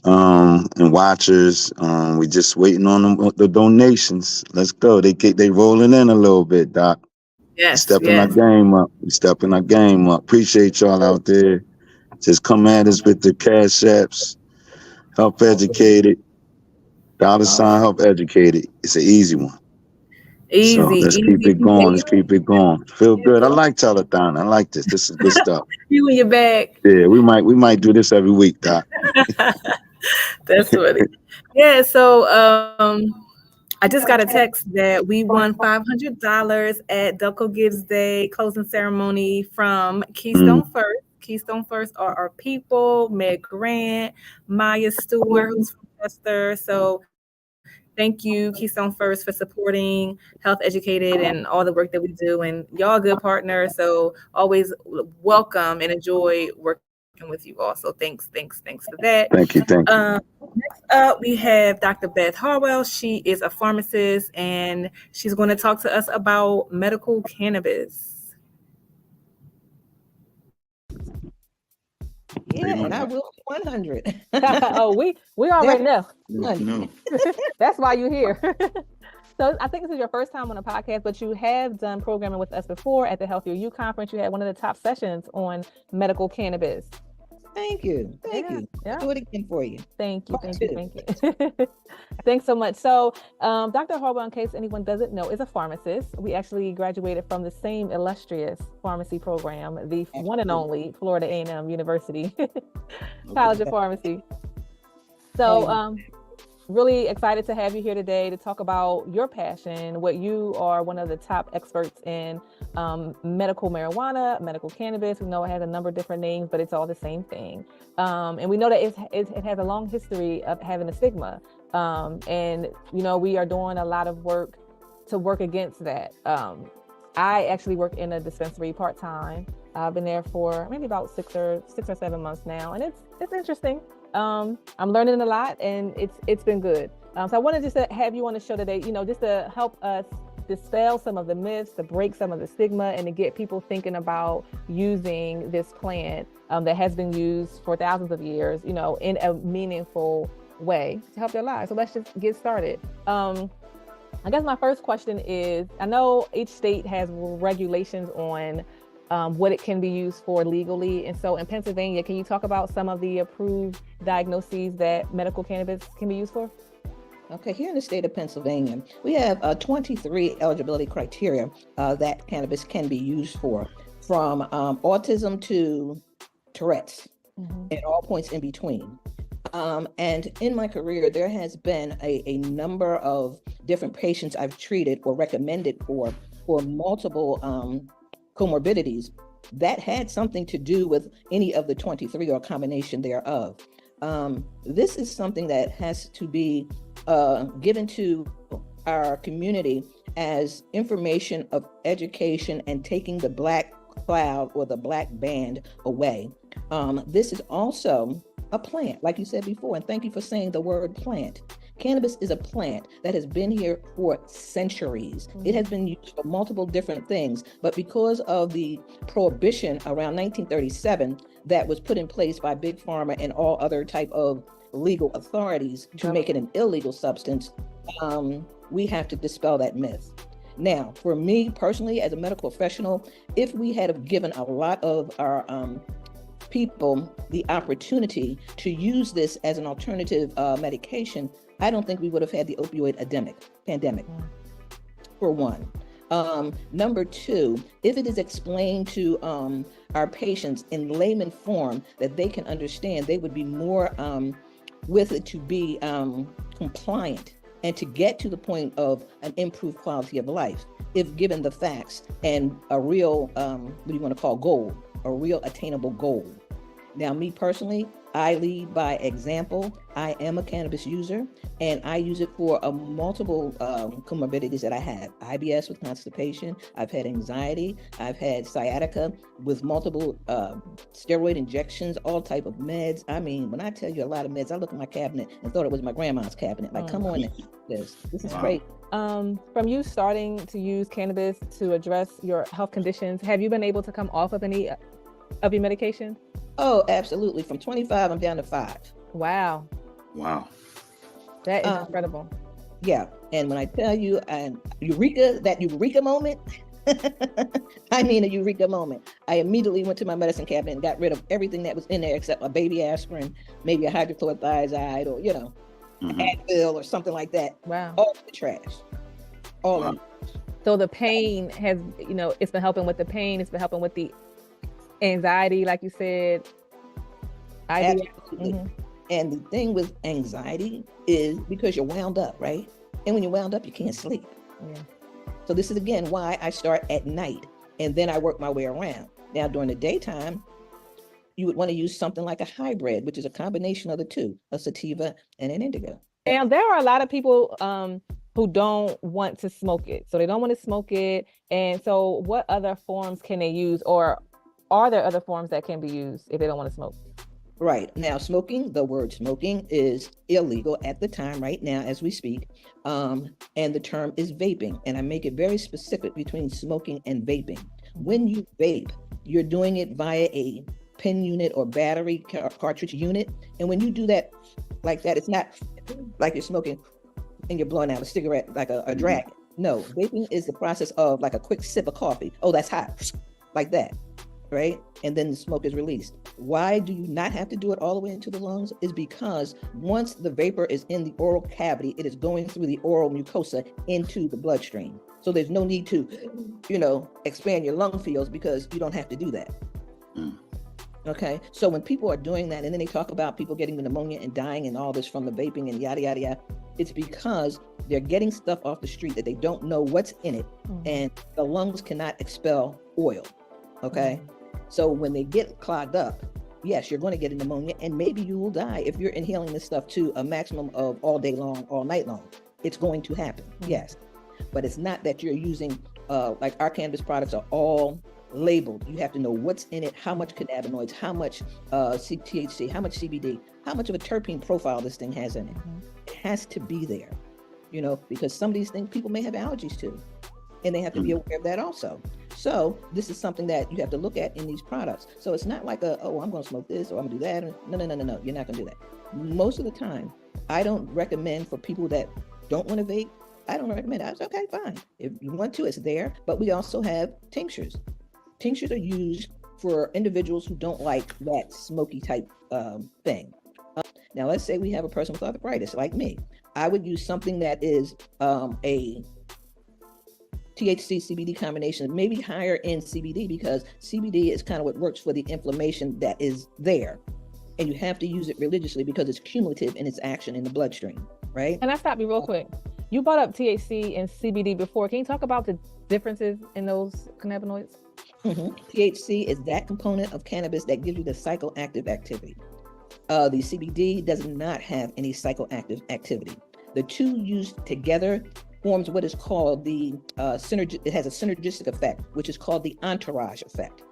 and watchers? We just waiting on the donations. Let's go. They rolling in a little bit, Doc. Yes. Stepping our game up. Appreciate y'all out there. Just come at us with the cash apps. HealthEducated. $ Help Educated. It's an easy one. Easy. Let's keep it going. Feel good. I like telethon. I like this. This is good stuff. You in your bag. Yeah, we might do this every week, Doc. That's funny. Yeah. So I just got a text that we won $500 at Delco Gives Day closing ceremony from Keystone First. Keystone First are our people. Meg Grant, Maya Stewart, who's from Chester. So thank you, Keystone First, for supporting HealthEducated and all the work that we do. And y'all good partners, so always welcome and enjoy working with you all. So thanks for that. Thank you. Next up, we have Dr. Beth Harwell. She is a pharmacist, and she's going to talk to us about medical cannabis. Yeah, and I will 100. Oh, we already know. No. That's why you're here. So I think this is your first time on a podcast, but you have done programming with us before at the Healthier You conference. You had one of the top sessions on medical cannabis. Thank you. Yeah. I'll do it again for you. Thank you. Thanks so much. So Dr. Harwell, in case anyone doesn't know, is a pharmacist. We actually graduated from the same illustrious pharmacy program, the one and only Florida A&M University College of Pharmacy. So really excited to have you here today to talk about your passion, what you are one of the top experts in medical marijuana, medical cannabis. We know it has a number of different names, but it's all the same thing. And we know that it has a long history of having a stigma. And, we are doing a lot of work to work against that. I actually work in a dispensary part-time. I've been there for maybe about 6 or 7 months now. And it's interesting. I'm learning a lot, and it's been good. So I wanted just to have you on the show today, just to help us dispel some of the myths, to break some of the stigma, and to get people thinking about using this plant that has been used for thousands of years, in a meaningful way to help their lives. So let's just get started. I guess my first question is, I know each state has regulations on what it can be used for legally. And so in Pennsylvania, can you talk about some of the approved diagnoses that medical cannabis can be used for? Okay, here in the state of Pennsylvania, we have 23 eligibility criteria that cannabis can be used for, from autism to Tourette's, and all points in between. And in my career, there has been a number of different patients I've treated or recommended for multiple comorbidities that had something to do with any of the 23 or a combination thereof. This is something that has to be given to our community as information of education and taking the black cloud or the black band away. This is also a plant, like you said before, and thank you for saying the word plant. Cannabis is a plant that has been here for centuries. It has been used for multiple different things, but because of the prohibition around 1937 that was put in place by Big Pharma and all other type of legal authorities to make it an illegal substance, we have to dispel that myth. Now, for me personally, as a medical professional, if we had given a lot of our people the opportunity to use this as an alternative medication, I don't think we would have had the opioid pandemic, for one. Number two, if it is explained to our patients in layman form that they can understand, they would be more with it to be compliant and to get to the point of an improved quality of life if given the facts and a real, what do you want to call goal, a real attainable goal. Now, me personally, I lead by example. I am a cannabis user, and I use it for multiple comorbidities that I have. IBS with constipation, I've had anxiety, I've had sciatica with multiple steroid injections, all type of meds. I mean, when I tell you a lot of meds, I look at my cabinet and thought it was my grandma's cabinet. Like, come on, this is great. From you starting to use cannabis to address your health conditions, have you been able to come off of any of your medication? Oh, absolutely. From 25, I'm down to 5. Wow. That is incredible. Yeah. And when I tell you, that eureka moment, I mean a eureka moment. I immediately went to my medicine cabinet and got rid of everything that was in there except a baby aspirin, maybe a hydrochlorothiazide, or, Advil or something like that. Wow. All the trash. All of it. So the pain has, it's been helping with the pain. It's been helping with the anxiety, like you said. Absolutely. And the thing with anxiety is because you're wound up, right? And when you're wound up, you can't sleep. Yeah. So this is again why I start at night and then I work my way around. Now during the daytime, you would want to use something like a hybrid, which is a combination of the two, a sativa and an indica. Now there are a lot of people who don't want to smoke it. So they don't want to smoke it. And so what other forms can they use, or are there other forms that can be used if they don't want to smoke? Right. Now, the word smoking is illegal at the time right now as we speak. And the term is vaping. And I make it very specific between smoking and vaping. When you vape, you're doing it via a pen unit or battery cartridge unit. And when you do that like that, it's not like you're smoking and you're blowing out a cigarette like a dragon. No, vaping is the process of like a quick sip of coffee. Oh, that's hot. Like that. Right? And then the smoke is released. Why do you not have to do it all the way into the lungs? Is because once the vapor is in the oral cavity, it is going through the oral mucosa into the bloodstream. So there's no need to, expand your lung fields because you don't have to do that. Okay. So when people are doing that and then they talk about people getting the pneumonia and dying and all this from the vaping and yada, yada, yada, it's because they're getting stuff off the street that they don't know what's in it. And the lungs cannot expel oil. Okay. So when they get clogged up, yes, you're going to get a pneumonia and maybe you will die if you're inhaling this stuff to a maximum of all day long, all night long. It's going to happen. Yes. But it's not that you're using, like our cannabis products are all labeled. You have to know what's in it, how much cannabinoids, how much THC, how much CBD, how much of a terpene profile this thing has in it. It has to be there, because some of these things people may have allergies to. And they have to be aware of that also. So this is something that you have to look at in these products. So it's not like I'm going to smoke this or I'm going to do that. No. You're not going to do that. Most of the time, I don't recommend for people that don't want to vape. I don't recommend it. I say, okay, fine. If you want to, it's there. But we also have tinctures. Tinctures are used for individuals who don't like that smoky type thing. Now, let's say we have a person with arthritis like me. I would use something that is a THC CBD combination, maybe higher in CBD, because CBD is kind of what works for the inflammation that is there. And you have to use it religiously because it's cumulative in its action in the bloodstream, right? And I stop you real quick. You brought up THC and CBD before. Can you talk about the differences in those cannabinoids? THC is that component of cannabis that gives you the psychoactive activity. The CBD does not have any psychoactive activity. The two used together forms what is called the it has a synergistic effect, which is called the entourage effect,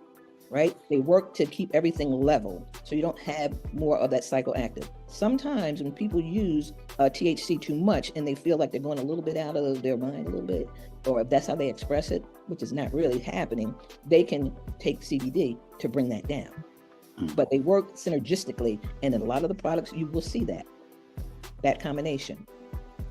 right? They work to keep everything level, so you don't have more of that psychoactive. Sometimes when people use THC too much and they feel like they're going a little bit out of their mind a little bit, or if that's how they express it, which is not really happening, they can take CBD to bring that down. But they work synergistically, and in a lot of the products you will see that combination.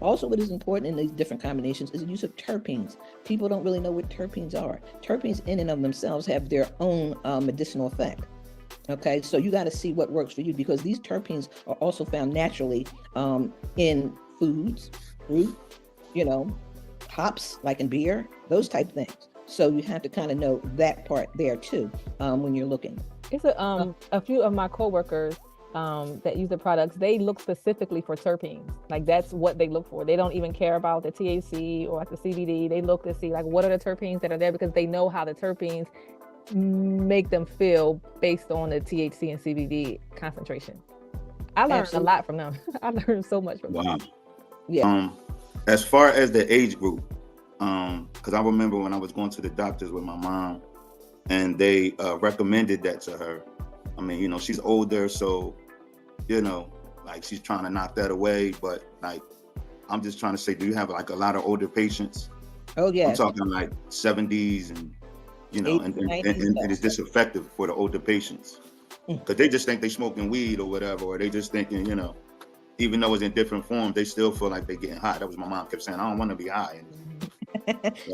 Also, what is important in these different combinations is the use of terpenes. People don't really know what terpenes are. Terpenes in and of themselves have their own medicinal effect. Okay, so you got to see what works for you, because these terpenes are also found naturally in foods, fruit, hops, like in beer, those type things. So you have to kind of know that part there too when you're looking. It's a few of my coworkers that use the products, they look specifically for terpenes. Like that's what they look for. They don't even care about the THC or the CBD. They look to see like what are the terpenes that are there, because they know how the terpenes make them feel based on the THC and CBD concentration. I learned a lot from them. I learned so much from them. Yeah. As far as the age group, because I remember when I was going to the doctors with my mom, and they recommended that to her. I mean, she's older, so like she's trying to knock that away. But like, I'm just trying to say, do you have like a lot of older patients? Oh yeah. I'm talking like 70s and and it's just effective for the older patients, because they just think they smoking weed or whatever, or they just thinking, even though it's in different forms, they still feel like they're getting high. That was my mom kept saying, I don't want to be high.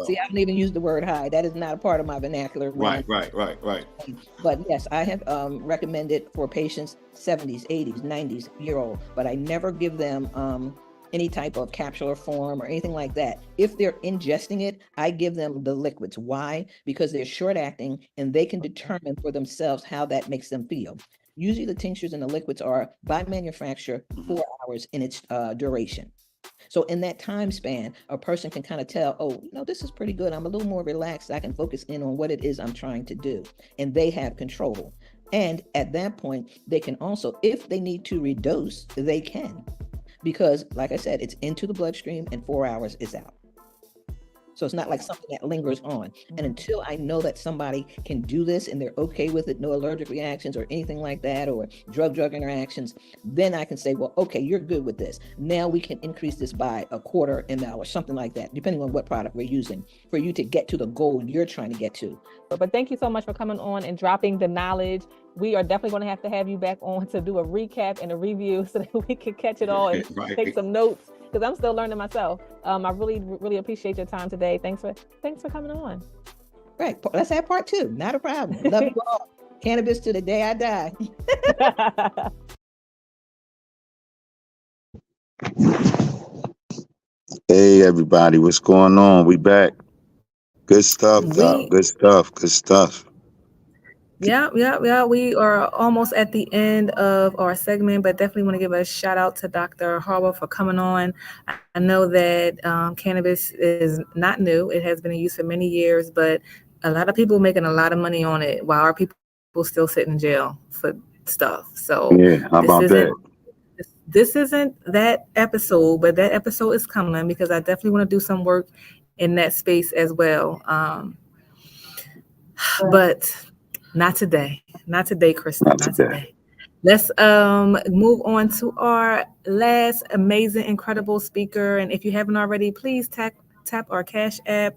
See, I don't even use the word high. That is not a part of my vernacular. Right. But yes, I have recommended for patients 70s, 80s, 90s year old, but I never give them any type of capsular form or anything like that. If they're ingesting it, I give them the liquids. Why? Because they're short acting and they can determine for themselves how that makes them feel. Usually the tinctures and the liquids are by manufacturer 4 hours in its duration. So in that time span, a person can kind of tell, oh, this is pretty good. I'm a little more relaxed. I can focus in on what it is I'm trying to do. And they have control. And at that point, they can also, if they need to redose, they can. Because like I said, it's into the bloodstream and 4 hours is out. So it's not like something that lingers on. And until I know that somebody can do this and they're okay with it, no allergic reactions or anything like that, or drug interactions, then I can say, well, okay, you're good with this. Now we can increase this by a 1/4 ml or something like that, depending on what product we're using, for you to get to the goal you're trying to get to. But thank you so much for coming on and dropping the knowledge. We are definitely going to have you back on to do a recap and a review so that we can catch it all and take some notes, because I'm still learning myself. I really, really appreciate your time today. Thanks for coming on. Right. Let's have part 2. Not a problem. Love you all. Cannabis to the day I die. Hey, everybody. What's going on? We back. Good stuff, Doc. Good stuff. Yeah. We are almost at the end of our segment, but definitely want to give a shout out to Dr. Harwell for coming on. I know that cannabis is not new. It has been in use for many years, but a lot of people making a lot of money on it while our people still sit in jail for stuff. So yeah, how about that? This isn't that episode, but that episode is coming, because I definitely want to do some work in that space as well. But not today, Kristin. Not today. Let's move on to our last amazing, incredible speaker. And if you haven't already, please tap our Cash App,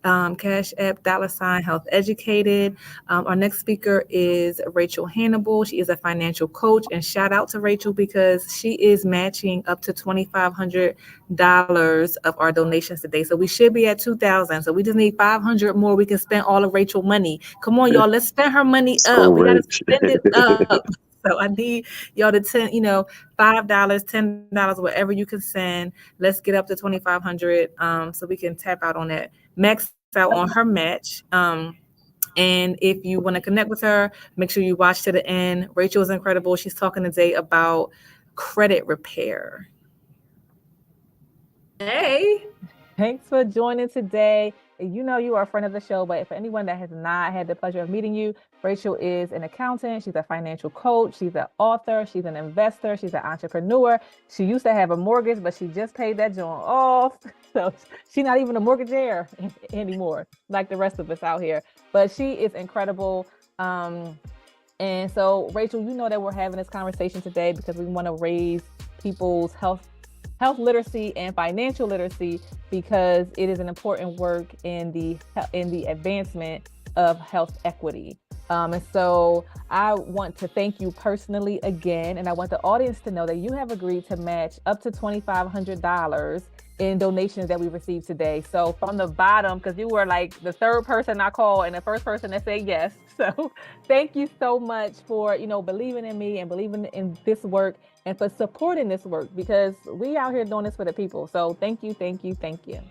$HealthEducated. Our next speaker is Rachael Hanible. She is a financial coach, and shout out to Rachael because she is matching up to $2,500 of our donations today. So we should be at $2,000. So we just need 500 more. We can spend all of Rachael's money. Come on, y'all. Let's spend her money up. We got to spend it up. So I need y'all to $5, $10, whatever you can send. Let's get up to 2,500 so we can tap out on that. Max out on her match. And if you want to connect with her, make sure you watch to the end. Rachel is incredible. She's talking today about credit repair. Hey, thanks for joining today. You know you are a friend of the show, but for anyone that has not had the pleasure of meeting you, Rachael is an accountant. She's a financial coach. She's an author. She's an investor. She's an entrepreneur. She used to have a mortgage, but she just paid that joint off. So she's not even a mortgagor anymore, like the rest of us out here. But she is incredible. And so, Rachael, you know that we're having this conversation today because we want to raise people's health literacy and financial literacy, because it is an important work in the advancement of health equity. And so I want to thank you personally again, and I want the audience to know that you have agreed to match up to $2,500 in donations that we received today. So from the bottom, because you were like the third person I called and the first person that said yes. So thank you so much for, believing in me and believing in this work and for supporting this work, because we out here doing this for the people. So thank you, thank you, thank you.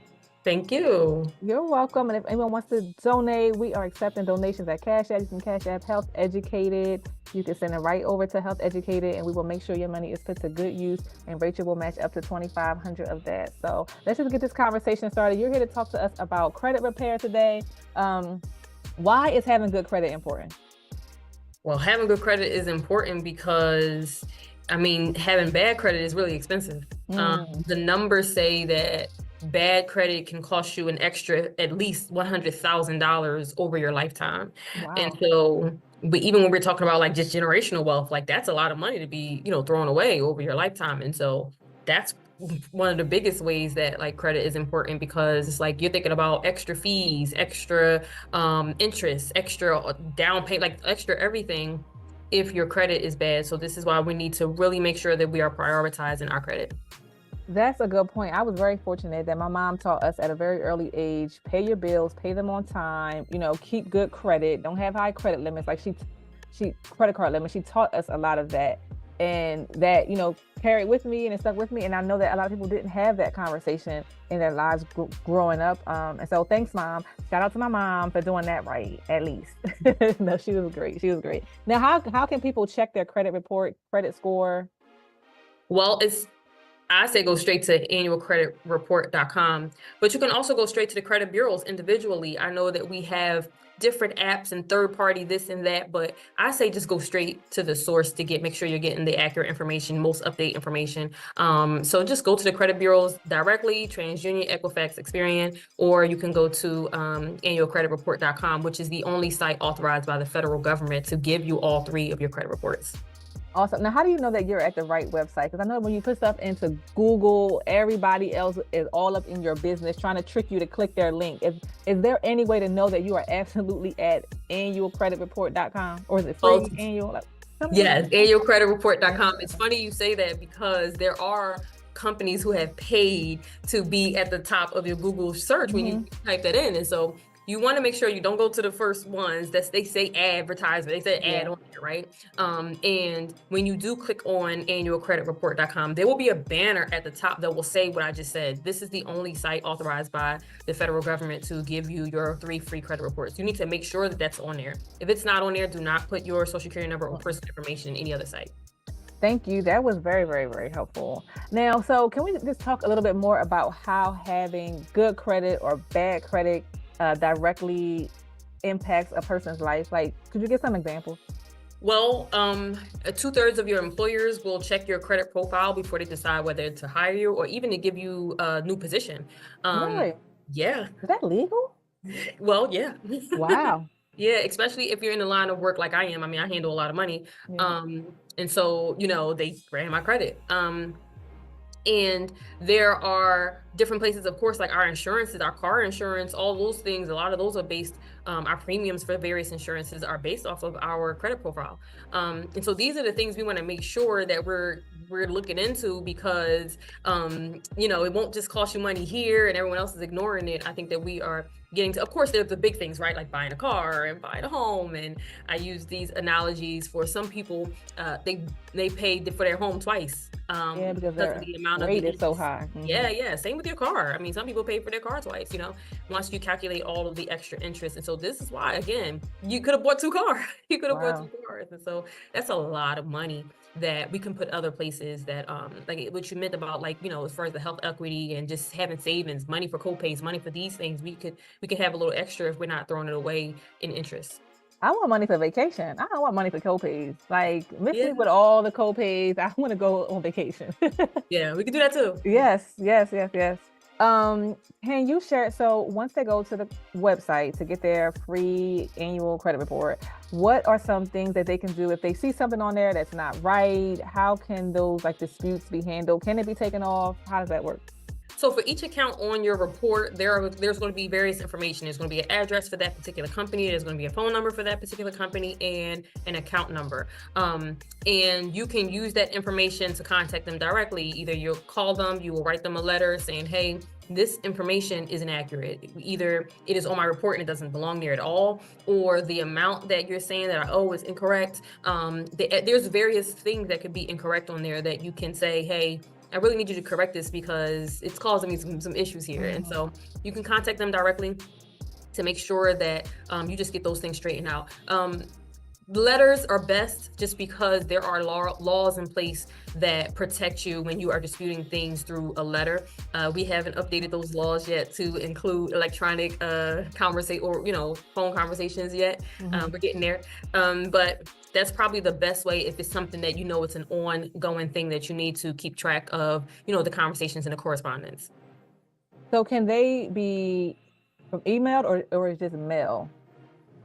Thank you. You're welcome. And if anyone wants to donate, we are accepting donations at Cash App. You can Cash App HealthEducated. You can send it right over to HealthEducated, and we will make sure your money is put to good use. And Rachael will match up to $2,500 of that. So let's just get this conversation started. You're here to talk to us about credit repair today. Why is having good credit important? Well, having good credit is important because, having bad credit is really expensive. The numbers say that bad credit can cost you an extra at least $100,000 over your lifetime. Wow. And so, but even when we're talking about like just generational wealth, like that's a lot of money to be, thrown away over your lifetime. And so that's one of the biggest ways that like credit is important, because it's like you're thinking about extra fees, extra interest, extra down payment, like extra everything if your credit is bad. So this is why we need to really make sure that we are prioritizing our credit. That's a good point. I was very fortunate that my mom taught us at a very early age, pay your bills, pay them on time, keep good credit, don't have high credit limits. Like she credit card limits. She taught us a lot of that, and that, carried with me and it stuck with me. And I know that a lot of people didn't have that conversation in their lives growing up. And so thanks, Mom. Shout out to my mom for doing that right, at least. No, she was great. She was great. Now, how can people check their credit report, credit score? Well, I say go straight to annualcreditreport.com, but you can also go straight to the credit bureaus individually. I know that we have different apps and third party this and that, but I say just go straight to the source to make sure you're getting the accurate information, most up-to-date information. So just go to the credit bureaus directly, TransUnion, Equifax, Experian, or you can go to annualcreditreport.com, which is the only site authorized by the federal government to give you all three of your credit reports. Awesome. Now, how do you know that you're at the right website? Because I know when you put stuff into Google, everybody else is all up in your business trying to trick you to click their link. Is there any way to know that you are absolutely at annualcreditreport.com, or is it free annual? Yes, annualcreditreport.com. It's funny you say that because there are companies who have paid to be at the top of your Google search when you type that in. And so you want to make sure you don't go to the first ones that they say advertisement. They say ad on there, right? And when you do click on annualcreditreport.com, there will be a banner at the top that will say what I just said. This is the only site authorized by the federal government to give you your 3 free credit reports. You need to make sure that that's on there. If it's not on there, do not put your social security number or personal information in any other site. Thank you. That was very, very, very helpful. Now, so can we just talk a little bit more about how having good credit or bad credit directly impacts a person's life? Like, could you give some examples? Well, 2/3 of your employers will check your credit profile before they decide whether to hire you or even to give you a new position. Really? Yeah. Is that legal? Well, yeah. Wow. Yeah, especially if you're in the line of work like I am. I handle a lot of money. And so, they ran my credit. And there are different places, of course, like our insurances, our car insurance, all those things, a lot of those are based, our premiums for various insurances are based off of our credit profile. And so these are the things we want to make sure that we're looking into, because, you know, it won't just cost you money here and everyone else is ignoring it. I think that we are getting to, of course, there's the big things, right? Like buying a car and buying a home. And I use these analogies for some people, they paid for their home twice. Yeah, because the amount of rate is so high. Mm-hmm. Yeah. Same with your car. I mean, some people pay for their car twice, you know, once you calculate all of the extra interest. And so this is why, again, you could have bought 2 cars. You could have bought 2 cars. And so that's a lot of money that we can put other places that, like what you meant about, like, you know, as far as the health equity and just having savings, money for co-pays, money for these things, we could have a little extra if we're not throwing it away in interest. I want money for vacation. I don't want money for co-pays. Like, miss me with all the co-pays. I want to go on vacation. Yeah, we can do that too. Yes. Can you share, so once they go to the website to get their free annual credit report, what are some things that they can do if they see something on there that's not right? How can those like disputes be handled? Can it be taken off? How does that work? So for each account on your report, there's going to be various information. There's going to be an address for that particular company. There's going to be a phone number for that particular company and an account number. And you can use that information to contact them directly. Either you'll call them, you will write them a letter saying, hey, this information isn't accurate. Either it is on my report and it doesn't belong there at all, or the amount that you're saying that I owe is incorrect. There's various things that could be incorrect on there that you can say, hey, I really need you to correct this because it's causing me some issues here. And so you can contact them directly to make sure that you just get those things straightened out. Letters are best just because there are laws in place that protect you when you are disputing things through a letter. We haven't updated those laws yet to include electronic conversation or, you know, phone conversations yet. We're getting there. But that's probably the best way if it's something that, you know, it's an ongoing thing that you need to keep track of, you know, the conversations and the correspondence. So can they be from emailed or is just mail?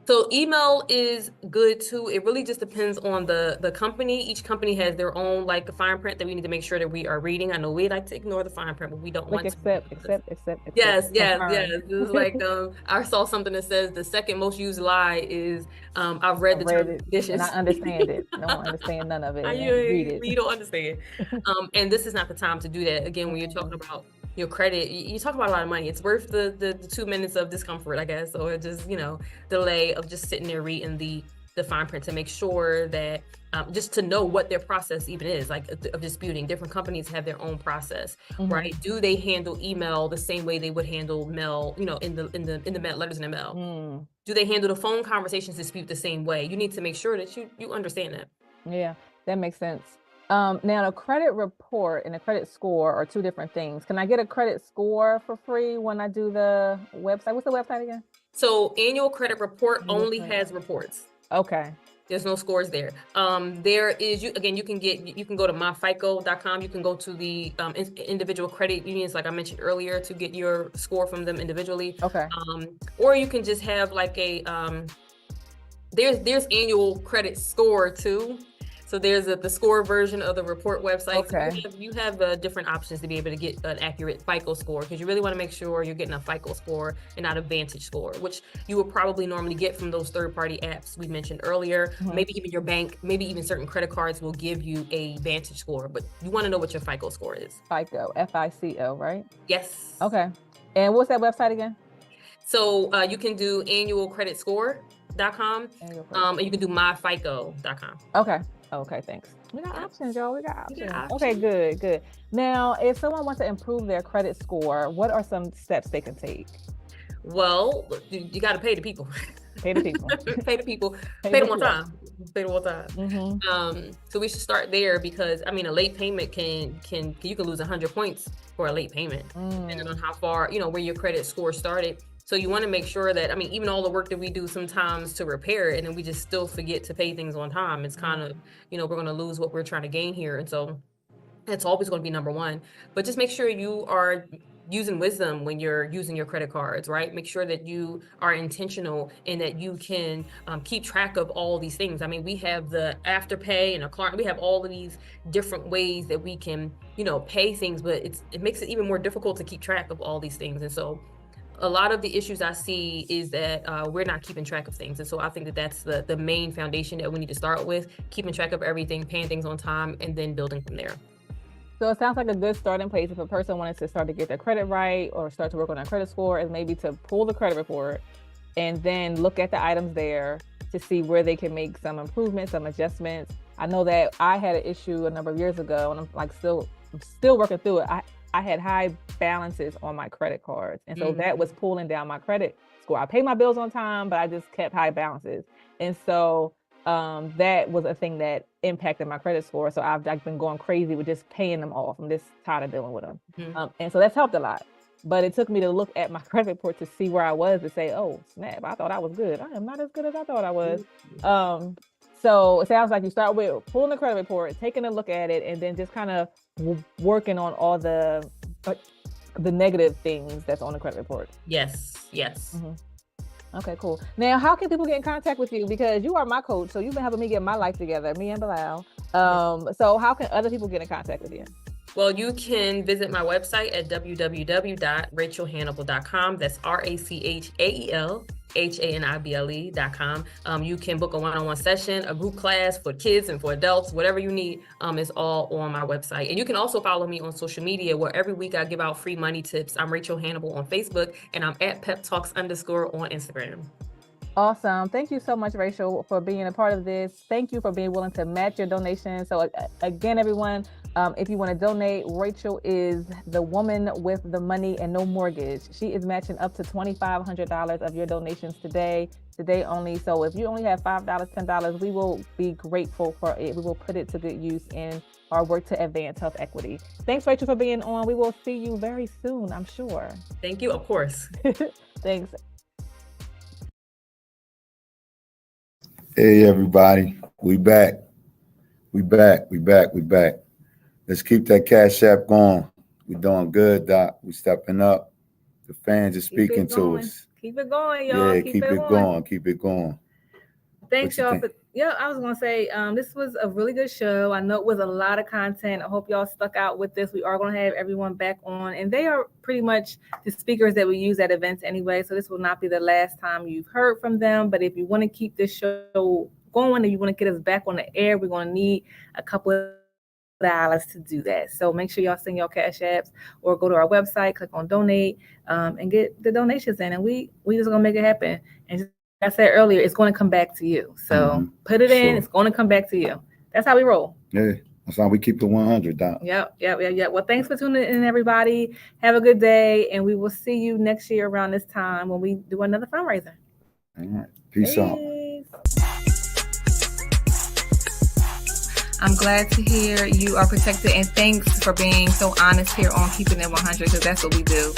So email is good too. It really just depends on the company. Each company has their own like fine print that we need to make sure that we are reading. I know we like to ignore the fine print, but we don't want to. Accept. Yes. It's like I saw something that says the second most used lie is I've read the term and dishes. And I understand it. I don't understand none of it. You don't understand. And this is not the time to do that. Again, when you're talking about your credit, you talk about a lot of money. It's worth the 2 minutes of discomfort, I guess, or just, you know, delay of just sitting there reading the fine print to make sure that just to know what their process even is, like of disputing. Different companies have their own process, right? Do they handle email the same way they would handle mail, you know, in the mail, letters in the mail? Do they handle the phone conversations dispute the same way? You need to make sure that you understand that. Yeah, that makes sense. Now, a credit report and a credit score are 2 different things. Can I get a credit score for free when I do the website? What's the website again? So annual credit report only has reports. Okay. There's no scores there. There is, you can go to myfico.com. You can go to the individual credit unions, like I mentioned earlier, to get your score from them individually. Okay. Or you can just have like a, there's annual credit score too. So there's the score version of the report website. Okay. So you have different options to be able to get an accurate FICO score, because you really want to make sure you're getting a FICO score and not a Vantage score, which you would probably normally get from those third-party apps we mentioned earlier. Maybe even your bank, maybe even certain credit cards will give you a Vantage score, but you want to know what your FICO score is. FICO, FICO, right? Yes. Okay. And what's that website again? So you can do annualcreditscore.com, and you can do myfico.com. Okay, thanks. We got options, y'all. We got options. Okay, good. Now, if someone wants to improve their credit score, what are some steps they can take? Well, you got to pay the people. Pay the people. Pay the people. Pay them on time. Pay them on time. So we should start there, because I mean, a late payment you can lose 100 points for a late payment, depending on how far, you know, where your credit score started. So you want to make sure that, I mean, even all the work that we do sometimes to repair it, and then we just still forget to pay things on time, it's kind of, you know, we're going to lose what we're trying to gain here. And so it's always going to be number one. But just make sure you are using wisdom when you're using your credit cards, right? Make sure that you are intentional and that you can keep track of all these things. I mean, we have the Afterpay and a client, we have all of these different ways that we can, pay things, but it makes it even more difficult to keep track of all these things. And so a lot of the issues I see is that we're not keeping track of things. And so I think that that's the main foundation that we need to start with, keeping track of everything, paying things on time, and then building from there. So it sounds like a good starting place if a person wanted to start to get their credit right or start to work on their credit score is maybe to pull the credit report and then look at the items there to see where they can make some improvements, some adjustments. I know that I had an issue a number of years ago, and I'm still working through it. I had high balances on my credit cards. And so that was pulling down my credit score. I paid my bills on time, but I just kept high balances. And so that was a thing that impacted my credit score. So I've been going crazy with just paying them off. I'm just tired of dealing with them. And so that's helped a lot. But it took me to look at my credit report to see where I was to say, oh, snap, I thought I was good. I am not as good as I thought I was. So it sounds like you start with pulling the credit report, taking a look at it, and then just kind of working on all the negative things that's on the credit report. Yes. Okay, cool. Now, how can people get in contact with you? Because you are my coach, so you've been helping me get my life together, me and Bilal. So how can other people get in contact with you? Well, you can visit my website at www.rachaelhanible.com. That's RachaelHanible.com. You can book a one-on-one session, a group class for kids and for adults, whatever you need is all on my website. And you can also follow me on social media, where every week I give out free money tips. I'm Rachael Hanible on Facebook, and I'm at PepTalks_ on Instagram. Awesome. Thank you so much, Rachael, for being a part of this. Thank you for being willing to match your donation. So again, everyone, if you want to donate, Rachael is the woman with the money and no mortgage. She is matching up to $2,500 of your donations today only. So if you only have $5, $10, we will be grateful for it. We will put it to good use in our work to advance health equity. Thanks, Rachael, for being on. We will see you very soon, I'm sure. Thank you. Of course. Thanks. Hey, everybody. We back. Let's keep that Cash App going. We're doing good, Doc. We stepping up. The fans are speaking to us. Keep it going, y'all. Yeah, keep it going. Thanks, y'all. I was going to say, this was a really good show. I know it was a lot of content. I hope y'all stuck out with this. We are going to have everyone back on, and they are pretty much the speakers that we use at events anyway. So this will not be the last time you've heard from them. But if you want to keep this show going and you want to get us back on the air, we're going to need a couple of dollars to do that. So make sure y'all send your Cash Apps or go to our website, click on donate, and get the donations in. And we just going to make it happen. And just like I said earlier, it's going to come back to you. So put it in, it's going to come back to you. That's how we roll. Yeah, that's how we keep it 100, Doc. Yep. Well, thanks for tuning in, everybody. Have a good day, and we will see you next year around this time when we do another fundraiser. All right. Peace out. I'm glad to hear you are protected, and thanks for being so honest here on Keeping It 100, because that's what we do.